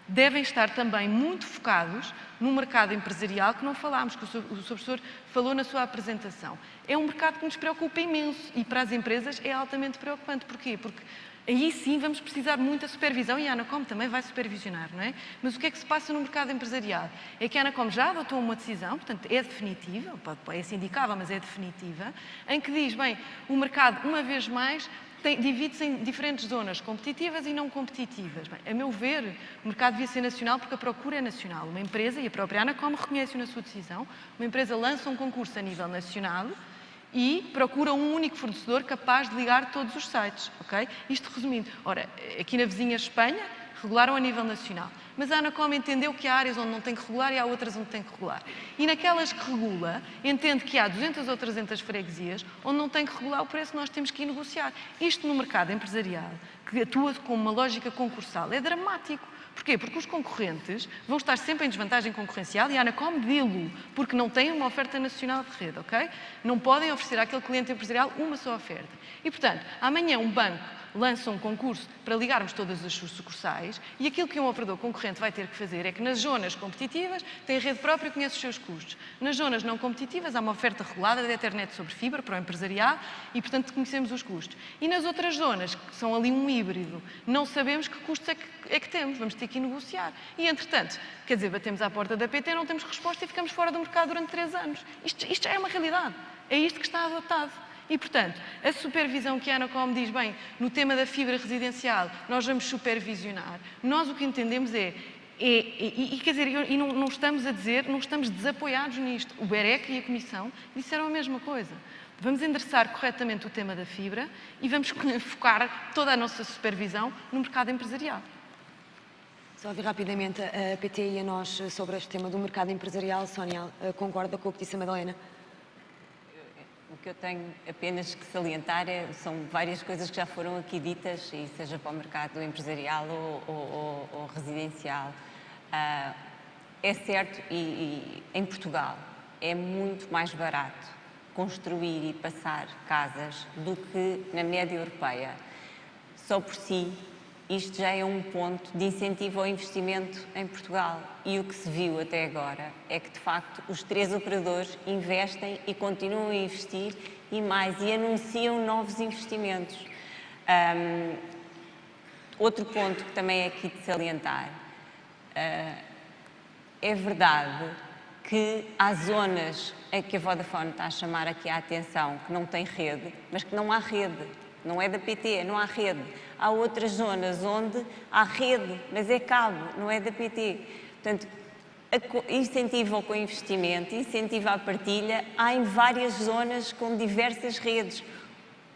devem estar também muito focados no mercado empresarial, que não falámos, que o Sr. Professor falou na sua apresentação. É um mercado que nos preocupa imenso e para as empresas é altamente preocupante. Porquê? Porque aí sim vamos precisar de muita supervisão e a ANACOM também vai supervisionar, não é? Mas o que é que se passa no mercado empresarial? É que a ANACOM já adotou uma decisão, portanto é definitiva, é sindicável, mas é definitiva, em que diz, bem, o mercado, uma vez mais, divide-se em diferentes zonas, competitivas e não competitivas. Bem, a meu ver, o mercado devia ser nacional porque a procura é nacional. Uma empresa, e a própria ANACOM reconhece-o na sua decisão, uma empresa lança um concurso a nível nacional e procura um único fornecedor capaz de ligar todos os sites, ok? Isto resumindo. Ora, aqui na vizinha Espanha, regularam a nível nacional. Mas a ANACOM entendeu que há áreas onde não tem que regular e há outras onde tem que regular. E naquelas que regula, entende que há 200 ou 300 freguesias onde não tem que regular o preço, nós temos que ir negociar. Isto no mercado empresarial, que atua com uma lógica concursal, é dramático. Porquê? Porque os concorrentes vão estar sempre em desvantagem concorrencial e a ANACOM dilo, porque não têm uma oferta nacional de rede, ok? Não podem oferecer àquele cliente empresarial uma só oferta. E, portanto, amanhã um banco lança um concurso para ligarmos todas as suas sucursais e aquilo que um operador concorrente vai ter que fazer é que nas zonas competitivas tem rede própria e conhece os seus custos. Nas zonas não competitivas há uma oferta regulada de internet sobre fibra para o empresariado e, portanto, conhecemos os custos. E nas outras zonas, que são ali um híbrido, não sabemos que custos é que temos, vamos ter que ir negociar. E, entretanto, quer dizer, batemos à porta da PT, não temos resposta e ficamos fora do mercado durante 3 anos. Isto já é uma realidade. É isto que está adotado. E, portanto, a supervisão que a ANACOM diz, bem, no tema da fibra residencial, nós vamos supervisionar. Nós o que entendemos quer dizer, e não estamos a dizer, não estamos desapoiados nisto. O BEREC e a Comissão disseram a mesma coisa. Vamos endereçar corretamente o tema da fibra e vamos focar toda a nossa supervisão no mercado empresarial. Só ouvir rapidamente a PT e a nós sobre este tema do mercado empresarial. Sónia, concorda com o que disse a Madalena? O que eu tenho apenas que salientar são várias coisas que já foram aqui ditas, e seja para o mercado empresarial ou residencial. É certo, e em Portugal é muito mais barato construir e passar casas do que na média europeia. Só por si, isto já é um ponto de incentivo ao investimento em Portugal. E o que se viu até agora é que, de facto, os 3 operadores investem e continuam a investir e anunciam novos investimentos. Outro ponto que também é aqui de salientar. É verdade que há zonas em que a Vodafone está a chamar aqui a atenção que não tem rede, mas que não há rede. não é da PT, não há rede. Há outras zonas onde há rede, mas é cabo, não é da PT. Portanto, incentivo ao co-investimento, incentivo à partilha, há em várias zonas com diversas redes.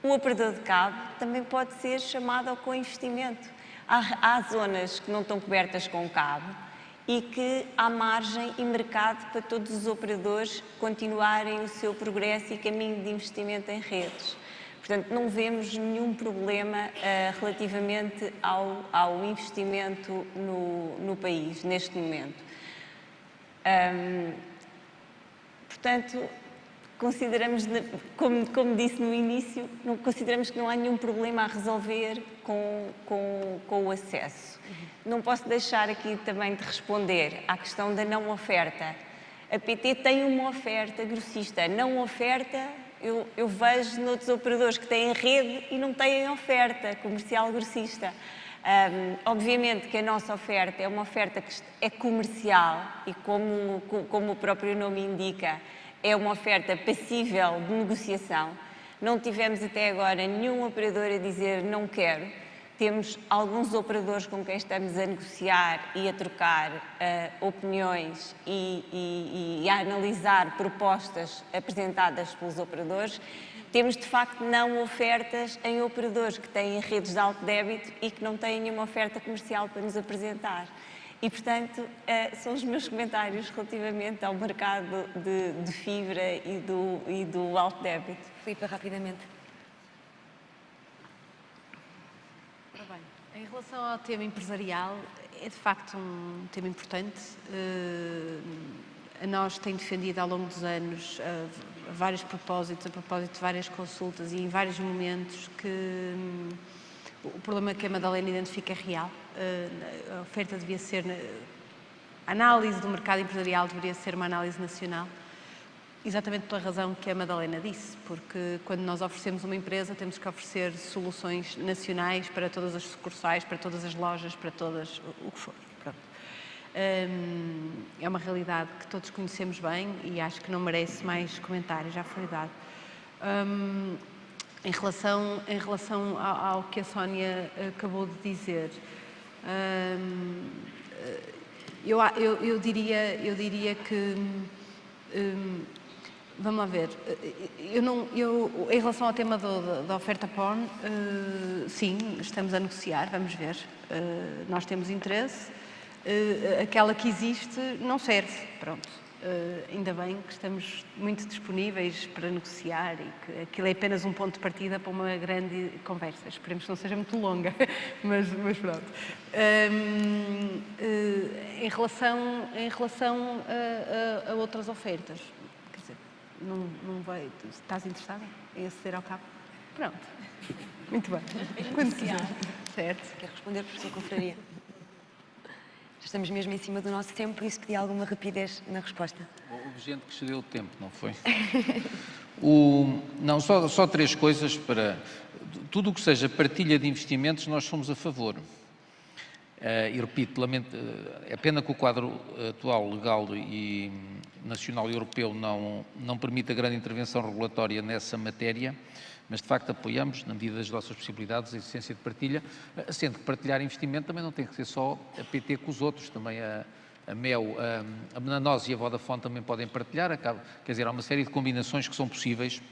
O operador de cabo também pode ser chamado ao co-investimento. Há zonas que não estão cobertas com cabo e que há margem e mercado para todos os operadores continuarem o seu progresso e caminho de investimento em redes. Portanto, não vemos nenhum problema relativamente ao investimento no país, neste momento. Portanto, consideramos, como disse no início, consideramos que não há nenhum problema a resolver com o acesso. Não posso deixar aqui também de responder à questão da não oferta. A PT tem uma oferta grossista. A não oferta, eu vejo noutros operadores que têm rede e não têm oferta comercial grossista. Obviamente que a nossa oferta é uma oferta que é comercial e, como o próprio nome indica, é uma oferta passível de negociação. Não tivemos até agora nenhum operador a dizer não quero. Temos alguns operadores com quem estamos a negociar e a trocar opiniões e a analisar propostas apresentadas pelos operadores. Temos, de facto, não ofertas em operadores que têm redes de alto débito e que não têm nenhuma oferta comercial para nos apresentar. E, portanto, são os meus comentários relativamente ao mercado de fibra e do alto débito. Filipe, rapidamente. Bem, em relação ao tema empresarial, é de facto um tema importante. A nós tem defendido ao longo dos anos vários propósitos, a propósito de várias consultas e em vários momentos que o problema que a Madalena identifica é real. A oferta devia ser, a análise do mercado empresarial deveria ser uma análise nacional, exatamente pela razão que a Madalena disse, porque quando nós oferecemos uma empresa temos que oferecer soluções nacionais para todas as sucursais, para todas as lojas, para todas, o que for. Pronto. É uma realidade que todos conhecemos bem e acho que não merece mais comentários, já foi dado. Em relação ao que a Sónia acabou de dizer, eu diria que, vamos lá ver, em relação ao tema da oferta PON, sim, estamos a negociar, vamos ver, nós temos interesse, aquela que existe não serve, pronto. Ainda bem que estamos muito disponíveis para negociar e que aquilo é apenas um ponto de partida para uma grande conversa. Esperemos que não seja muito longa, mas pronto. Em relação a outras ofertas, quer dizer, não vai, estás interessada em aceder ao cabo? Pronto. Muito bem. Quando quiser. Certo. Quer responder, professor Confraria? Estamos mesmo em cima do nosso tempo, por isso pedi alguma rapidez na resposta. Houve gente que cedeu o tempo, não foi? Não, só três coisas para... Tudo o que seja partilha de investimentos, nós somos a favor. E repito, é pena que o quadro atual legal e nacional e europeu não permita grande intervenção regulatória nessa matéria, mas de facto apoiamos, na medida das nossas possibilidades, a existência de partilha, sendo que partilhar investimento também não tem que ser só a PT com os outros, também a MEO, a Menanós e a Vodafone também podem partilhar, quer dizer, há uma série de combinações que são possíveis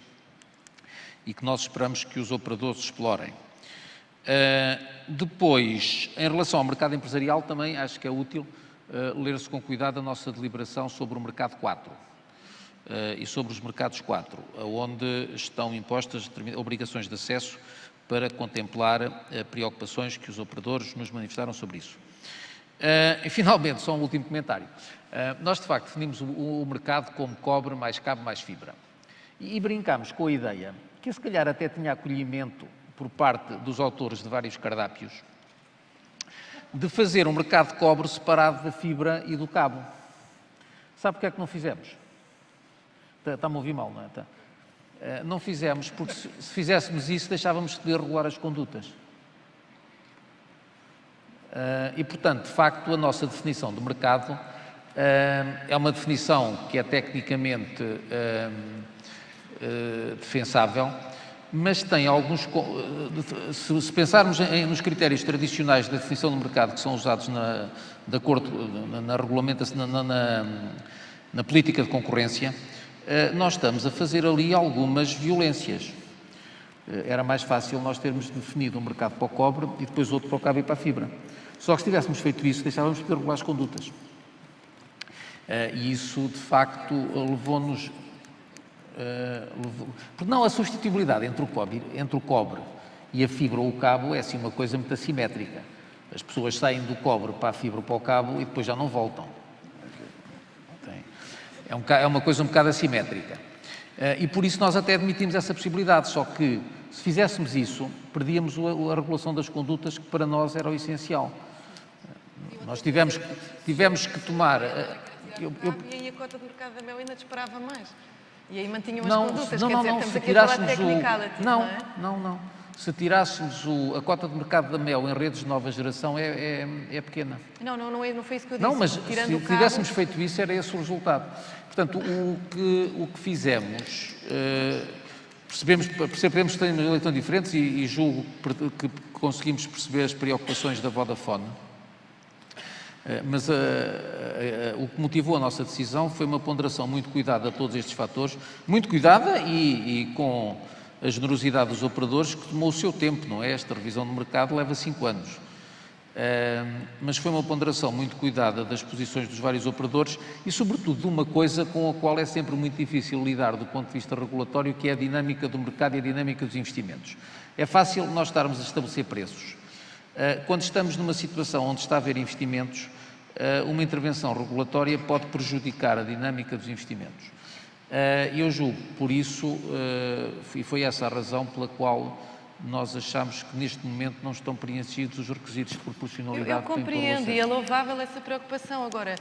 e que nós esperamos que os operadores explorem. Depois, em relação ao mercado empresarial, também acho que é útil ler-se com cuidado a nossa deliberação sobre o mercado 4 e sobre os mercados 4, onde estão impostas obrigações de acesso para contemplar preocupações que os operadores nos manifestaram sobre isso. E finalmente, só um último comentário. Nós, de facto, definimos o mercado como cobre mais cabo mais fibra e brincámos com a ideia que se calhar até tinha acolhimento por parte dos autores de vários cardápios, de fazer um mercado de cobre separado da fibra e do cabo. Sabe porque é que não fizemos? Está-me a ouvir mal, não é? Não fizemos, porque se fizéssemos isso, deixávamos de poder regular as condutas. E, portanto, de facto, a nossa definição de mercado é uma definição que é tecnicamente defensável, mas tem alguns... Se pensarmos nos critérios tradicionais da definição do mercado que são usados de acordo na regulamentação, na política de concorrência, nós estamos a fazer ali algumas violências. Era mais fácil nós termos definido um mercado para o cobre e depois outro para o cabo e para a fibra. Só que se tivéssemos feito isso, deixávamos de poder regular as condutas. E isso, de facto, levou-nos... Porque não, a substituibilidade entre o cobre e a fibra ou o cabo é assim uma coisa muito assimétrica. As pessoas saem do cobre para a fibra ou para o cabo e depois já não voltam. É uma coisa um bocado assimétrica. E por isso nós até admitimos essa possibilidade, só que se fizéssemos isso, perdíamos a regulação das condutas, que para nós era o essencial. Nós tivemos que tomar... E aí a cota de mercado da mel ainda disparava mais. E aí mantinham as Não, condutas, não, quer dizer, não, estamos se aqui a falar de tirássemos technicality, não é? Não. Se tirássemos a cota de mercado da mel em redes de nova geração é pequena. Não foi isso que eu disse. Não, mas Tirando se o cabo... tivéssemos feito isso, era esse o resultado. Portanto, o que fizemos, percebemos que temos eleições diferentes e julgo que conseguimos perceber as preocupações da Vodafone. Mas o que motivou a nossa decisão foi uma ponderação muito cuidada a todos estes fatores, muito cuidada e com a generosidade dos operadores, que tomou o seu tempo, não é? Esta revisão do mercado leva 5 anos. Mas foi uma ponderação muito cuidada das posições dos vários operadores e, sobretudo, de uma coisa com a qual é sempre muito difícil lidar do ponto de vista regulatório, que é a dinâmica do mercado e a dinâmica dos investimentos. É fácil nós estarmos a estabelecer preços. Quando estamos numa situação onde está a haver investimentos, uma intervenção regulatória pode prejudicar a dinâmica dos investimentos. Eu julgo, por isso, e foi essa a razão pela qual nós achamos que neste momento não estão preenchidos os requisitos de proporcionalidade. Eu compreendo e é louvável essa preocupação. Agora,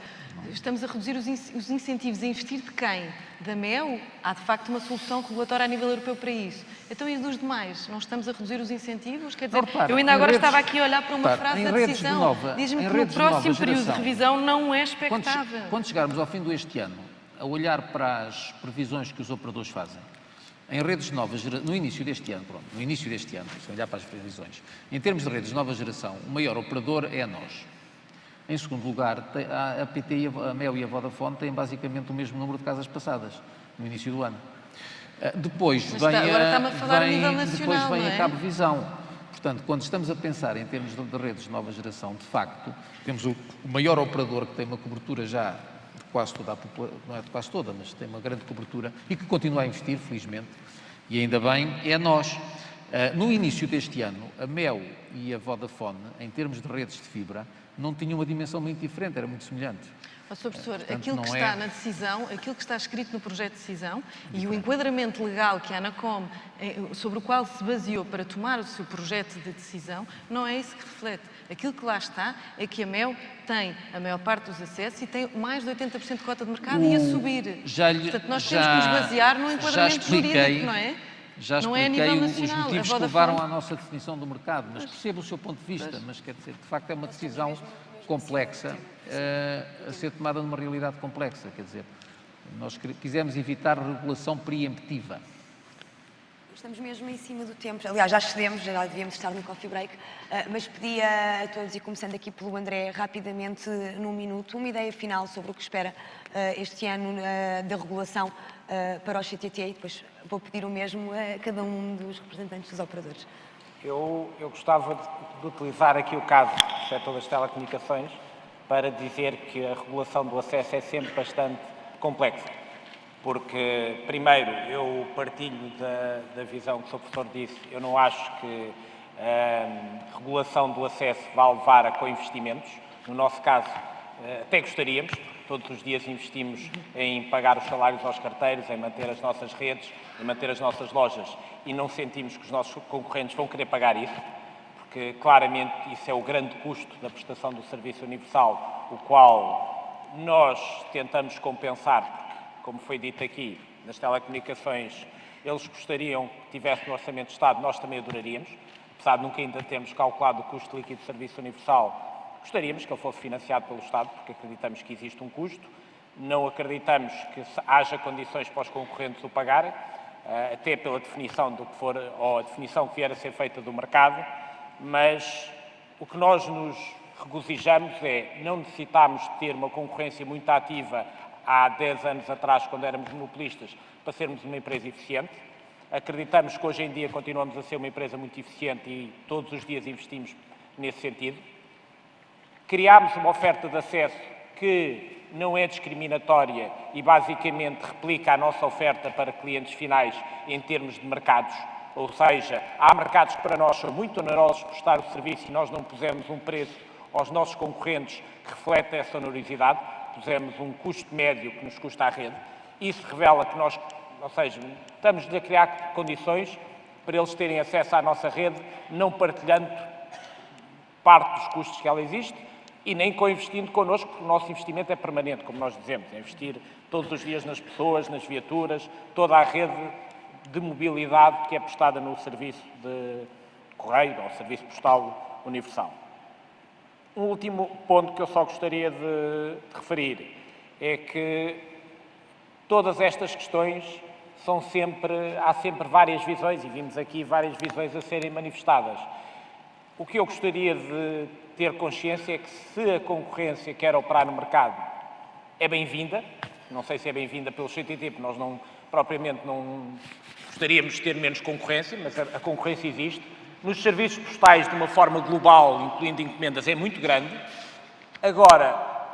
estamos a reduzir os incentivos a investir de quem? Da MEU? Há de facto uma solução regulatória a nível europeu para isso. Então e dos demais? Não estamos a reduzir os incentivos? Quer dizer, eu ainda agora estava aqui a olhar para uma frase da decisão. Diz-me que no próximo período de revisão não é expectável. Quando chegarmos ao fim deste ano, a olhar para as previsões que os operadores fazem, em redes de nova geração, no início deste ano, se olhar para as previsões, em termos de redes de nova geração, o maior operador é a nós. Em segundo lugar, a PT, a MEU e a Vodafone têm basicamente o mesmo número de casas passadas, no início do ano. Depois vem a Cablevisão. Portanto, quando estamos a pensar em termos de redes de nova geração, de facto, temos o maior operador que tem uma cobertura já de quase toda a população, não é de quase toda, mas tem uma grande cobertura e que continua a investir, felizmente, e ainda bem, é nós. No início deste ano, a MEU e a Vodafone, em termos de redes de fibra, não tinham uma dimensão muito diferente, era muito semelhante. Sr. Professor, aquilo que está na decisão, aquilo que está escrito no projeto de decisão e o enquadramento legal que a ANACOM, sobre o qual se baseou para tomar o seu projeto de decisão, não é isso que reflete. Aquilo que lá está é que a MEU tem a maior parte dos acessos e tem mais de 80% de cota de mercado e a subir. Portanto, nós temos que nos basear no enquadramento jurídico, não é? Já expliquei os motivos que levaram à nossa definição do mercado, mas percebo o seu ponto de vista, mas quer dizer, de facto é uma decisão complexa a ser tomada numa realidade complexa, quer dizer, nós quisemos evitar regulação preemptiva. Estamos mesmo em cima do tempo. Aliás, já excedemos, já devíamos estar no coffee break, mas pedia a todos, e começando aqui pelo André, rapidamente, num minuto, uma ideia final sobre o que espera este ano da regulação para o CTT e depois vou pedir o mesmo a cada um dos representantes dos operadores. Eu gostava de utilizar aqui o caso do setor das telecomunicações para dizer que a regulação do acesso é sempre bastante complexa. Porque, primeiro, eu partilho da visão que o Sr. Professor disse, eu não acho que a regulação do acesso vá levar a co-investimentos. No nosso caso, até gostaríamos, porque todos os dias investimos em pagar os salários aos carteiros, em manter as nossas redes, em manter as nossas lojas e não sentimos que os nossos concorrentes vão querer pagar isso, porque claramente isso é o grande custo da prestação do serviço universal, o qual nós tentamos compensar, porque, como foi dito aqui, nas telecomunicações, eles gostariam que tivesse no Orçamento de Estado, nós também adoraríamos, apesar de nunca ainda termos calculado o custo líquido de serviço universal, gostaríamos que ele fosse financiado pelo Estado, porque acreditamos que existe um custo, não acreditamos que haja condições para os concorrentes o pagarem, até pela definição do que for, ou a definição que vier a ser feita do mercado, mas o que nós nos regozijamos é não necessitarmos de ter uma concorrência muito ativa há 10 anos atrás, quando éramos monopolistas, para sermos uma empresa eficiente. Acreditamos que hoje em dia continuamos a ser uma empresa muito eficiente e todos os dias investimos nesse sentido. Criámos uma oferta de acesso que não é discriminatória e basicamente replica a nossa oferta para clientes finais em termos de mercados. Ou seja, há mercados que para nós são muito onerosos por prestar o serviço e nós não pusemos um preço aos nossos concorrentes que reflete essa onerosidade, pusemos um custo médio que nos custa a rede. Isso revela que nós, ou seja, estamos a criar condições para eles terem acesso à nossa rede, não partilhando parte dos custos que ela existe e nem co-investindo connosco, porque o nosso investimento é permanente, como nós dizemos, é investir todos os dias nas pessoas, nas viaturas, toda a rede de mobilidade que é prestada no serviço de correio, ou serviço postal universal. Um último ponto que eu só gostaria de referir é que todas estas questões há sempre várias visões, e vimos aqui várias visões a serem manifestadas. O que eu gostaria de ter consciência é que se a concorrência quer operar no mercado é bem-vinda, não sei se é bem-vinda pelo CTT, porque nós propriamente não gostaríamos de ter menos concorrência, mas a concorrência existe. Nos serviços postais, de uma forma global, incluindo encomendas, é muito grande. Agora,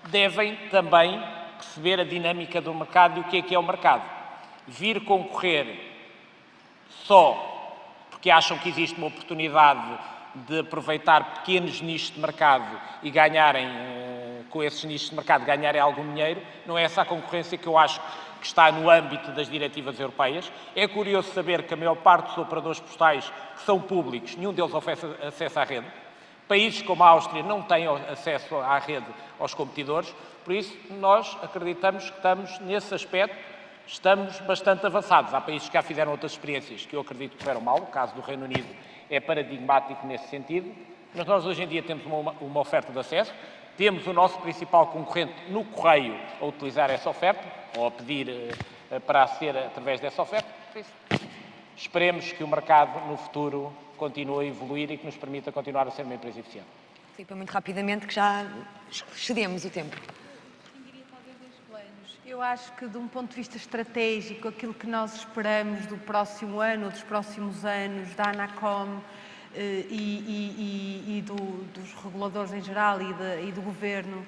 devem também perceber a dinâmica do mercado e o que é o mercado. Vir concorrer só porque acham que existe uma oportunidade de aproveitar pequenos nichos de mercado e ganharem, com esses nichos de mercado, ganharem algum dinheiro, não é essa a concorrência que eu acho que está no âmbito das diretivas europeias. É curioso saber que a maior parte dos operadores postais que são públicos, nenhum deles oferece acesso à rede. Países como a Áustria não têm acesso à rede aos competidores, por isso nós acreditamos que estamos, nesse aspecto, estamos bastante avançados. Há países que já fizeram outras experiências que eu acredito que correram mal, o caso do Reino Unido é paradigmático nesse sentido, mas nós hoje em dia temos uma oferta de acesso, temos o nosso principal concorrente no correio a utilizar essa oferta, ou a pedir para ser através dessa oferta. Por isso, esperemos que o mercado no futuro continue a evoluir e que nos permita continuar a ser uma empresa eficiente. Filipe, muito rapidamente, que já excedemos o tempo. Eu acho que, de um ponto de vista estratégico, aquilo que nós esperamos do próximo ano, dos próximos anos, da ANACOM dos reguladores em geral e do Governo,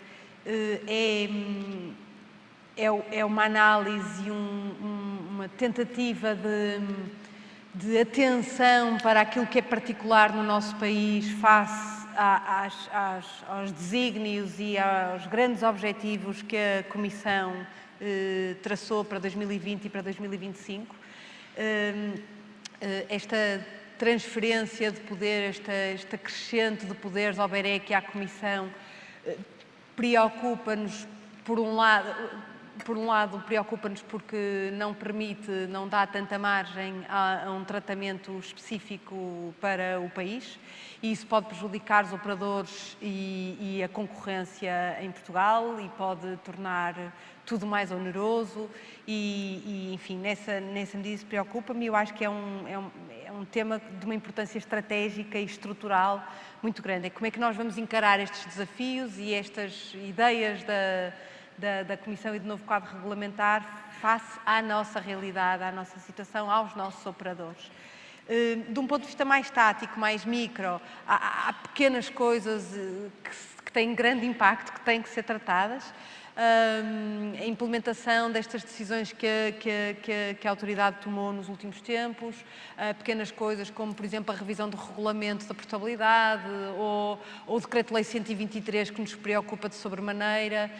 é uma análise e uma tentativa de atenção para aquilo que é particular no nosso país face aos desígnios e aos grandes objetivos que a Comissão traçou para 2020 e para 2025. Esta transferência de poder, esta crescente de poderes ao BEREC e à Comissão preocupa-nos, por um lado preocupa-nos porque não dá tanta margem a um tratamento específico para o país, e isso pode prejudicar os operadores e a concorrência em Portugal e pode tornar tudo mais oneroso enfim, nessa medida isso preocupa-me. Eu acho que é um tema de uma importância estratégica e estrutural muito grande. É como é que nós vamos encarar estes desafios e estas ideias da Comissão e do novo quadro regulamentar face à nossa realidade, à nossa situação, aos nossos operadores. De um ponto de vista mais tático, mais micro, há pequenas coisas que têm grande impacto, que têm que ser tratadas. A implementação destas decisões que a autoridade tomou nos últimos tempos, pequenas coisas como, por exemplo, a revisão do regulamento da portabilidade ou o Decreto-Lei 123 que nos preocupa de sobremaneira,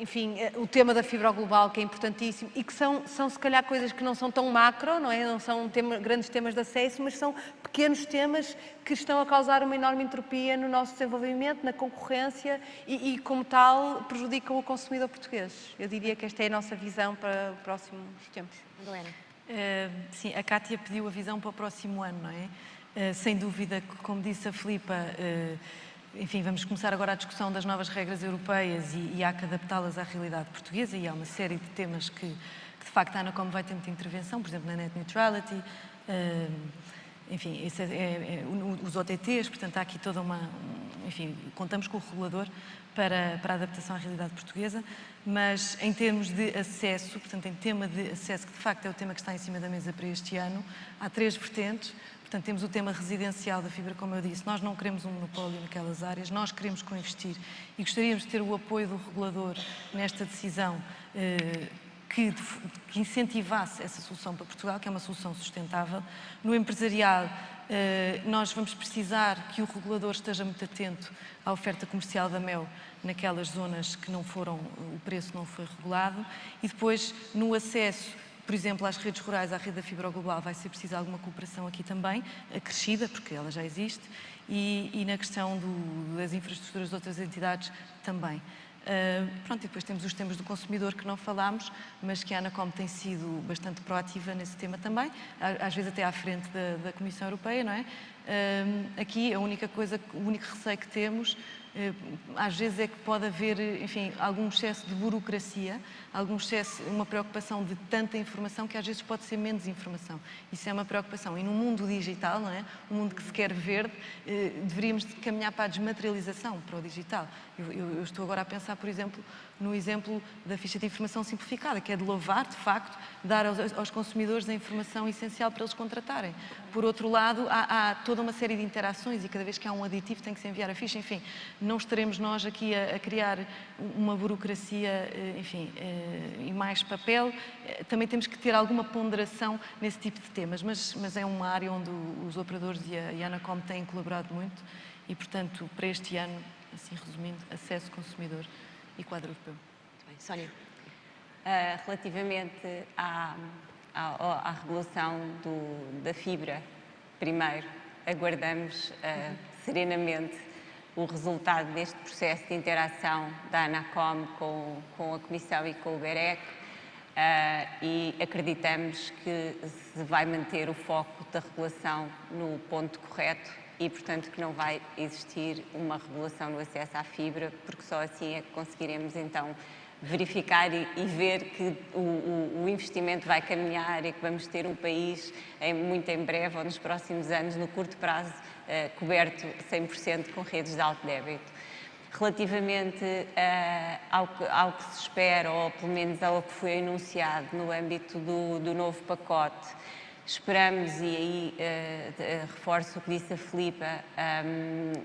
enfim, o tema da fibra global, que é importantíssimo e que são se calhar coisas que não são tão macro, não é? Não são grandes temas de acesso, mas são pequenos temas que estão a causar uma enorme entropia no nosso desenvolvimento, na concorrência e como tal, prejudicam o consumidor português. Eu diria que esta é a nossa visão para os próximos tempos. Helena. Sim, a Cátia pediu a visão para o próximo ano, não é? Sem dúvida, como disse a Filipa, enfim, vamos começar agora a discussão das novas regras europeias e há que adaptá-las à realidade portuguesa e há uma série de temas que de facto a ANACOM vai ter muita intervenção, por exemplo, na net neutrality, enfim, os OTTs, portanto há aqui toda enfim, contamos com o regulador para a adaptação à realidade portuguesa, mas em termos de acesso, portanto em tema de acesso, que de facto é o tema que está em cima da mesa para este ano, há 3 vertentes. Portanto, temos o tema residencial da fibra, como eu disse, nós não queremos um monopólio naquelas áreas, nós queremos co-investir e gostaríamos de ter o apoio do regulador nesta decisão que incentivasse essa solução para Portugal, que é uma solução sustentável. No empresarial, nós vamos precisar que o regulador esteja muito atento à oferta comercial da mel naquelas zonas que o preço não foi regulado e depois no acesso, por exemplo, às redes rurais, à rede da fibra global, vai ser preciso alguma cooperação aqui também, acrescida, porque ela já existe, e na questão das infraestruturas de outras entidades também. Pronto, e depois temos os temas do consumidor que não falámos, mas que a ANACOM tem sido bastante proativa nesse tema também, às vezes até à frente da Comissão Europeia, não é? Aqui o único receio que temos às vezes é que pode haver, enfim, algum excesso de burocracia, uma preocupação de tanta informação que às vezes pode ser menos informação. Isso é uma preocupação. E no mundo digital, não é? Um mundo que se quer verde, deveríamos caminhar para a desmaterialização, para o digital. Eu estou agora a pensar, por exemplo, no exemplo da ficha de informação simplificada, que é de louvar, de facto, dar aos consumidores a informação essencial para eles contratarem. Por outro lado, há toda uma série de interações e cada vez que há um aditivo tem que se enviar a ficha, enfim, não estaremos nós aqui a criar uma burocracia, enfim, e mais papel. Também temos que ter alguma ponderação nesse tipo de temas, mas é uma área onde os operadores e a ANACOM têm colaborado muito e, portanto, para este ano, assim resumindo, acesso consumidor e quadro europeu. Muito bem. Sónia. Relativamente à regulação da fibra, primeiro, aguardamos serenamente o resultado deste processo de interação da ANACOM com a Comissão e com o BEREC e acreditamos que se vai manter o foco da regulação no ponto correto e, portanto, que não vai existir uma regulação no acesso à fibra, porque só assim é que conseguiremos, então, verificar e ver que o investimento vai caminhar e que vamos ter um país muito em breve ou nos próximos anos, no curto prazo, coberto 100% com redes de alto débito. Relativamente ao que se espera, ou pelo menos ao que foi anunciado no âmbito do novo pacote, esperamos, e aí reforço o que disse a Filipa,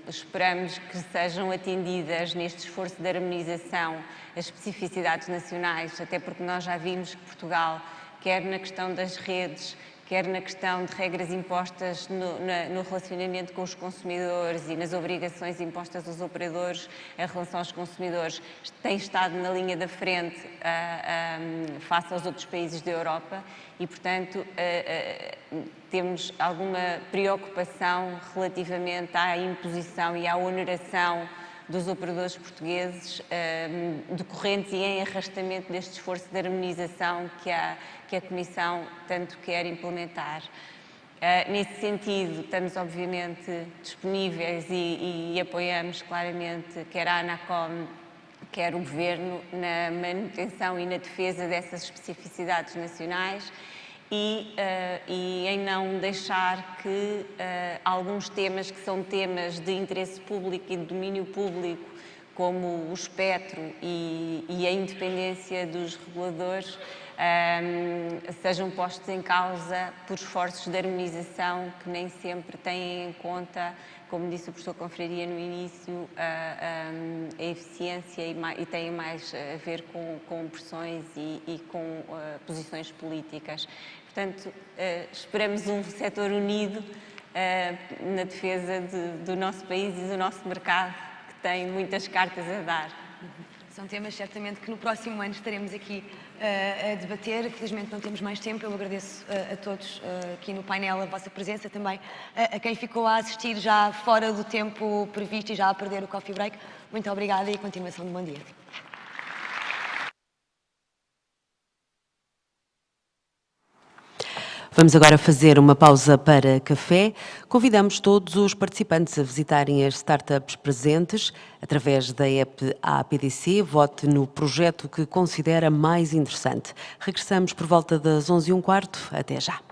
esperamos que sejam atendidas neste esforço de harmonização as especificidades nacionais, até porque nós já vimos que Portugal, quer na questão das redes, quer na questão de regras impostas no relacionamento com os consumidores e nas obrigações impostas aos operadores em relação aos consumidores, tem estado na linha da frente face aos outros países da Europa e, portanto, temos alguma preocupação relativamente à imposição e à oneração dos operadores portugueses decorrentes e em arrastamento deste esforço de harmonização que a Comissão tanto quer implementar. Nesse sentido, estamos obviamente disponíveis e apoiamos claramente quer a ANACOM, quer o Governo na manutenção e na defesa dessas especificidades nacionais e em não deixar que alguns temas que são temas de interesse público e de domínio público, como o espectro e a independência dos reguladores, sejam postos em causa por esforços de harmonização que nem sempre têm em conta, como disse o professor Confraria no início, a eficiência e têm mais a ver com pressões e com posições políticas. Portanto, esperamos um setor unido na defesa do nosso país e do nosso mercado, que tem muitas cartas a dar. São temas, certamente, que no próximo ano estaremos aqui a debater. Felizmente não temos mais tempo. Eu agradeço a todos aqui no painel a vossa presença, também a quem ficou a assistir já fora do tempo previsto e já a perder o coffee break. Muito obrigada e a continuação de bom dia. Vamos agora fazer uma pausa para café. Convidamos todos os participantes a visitarem as startups presentes. Através da app APDC, vote no projeto que considera mais interessante. Regressamos por volta das 11h15. Até já.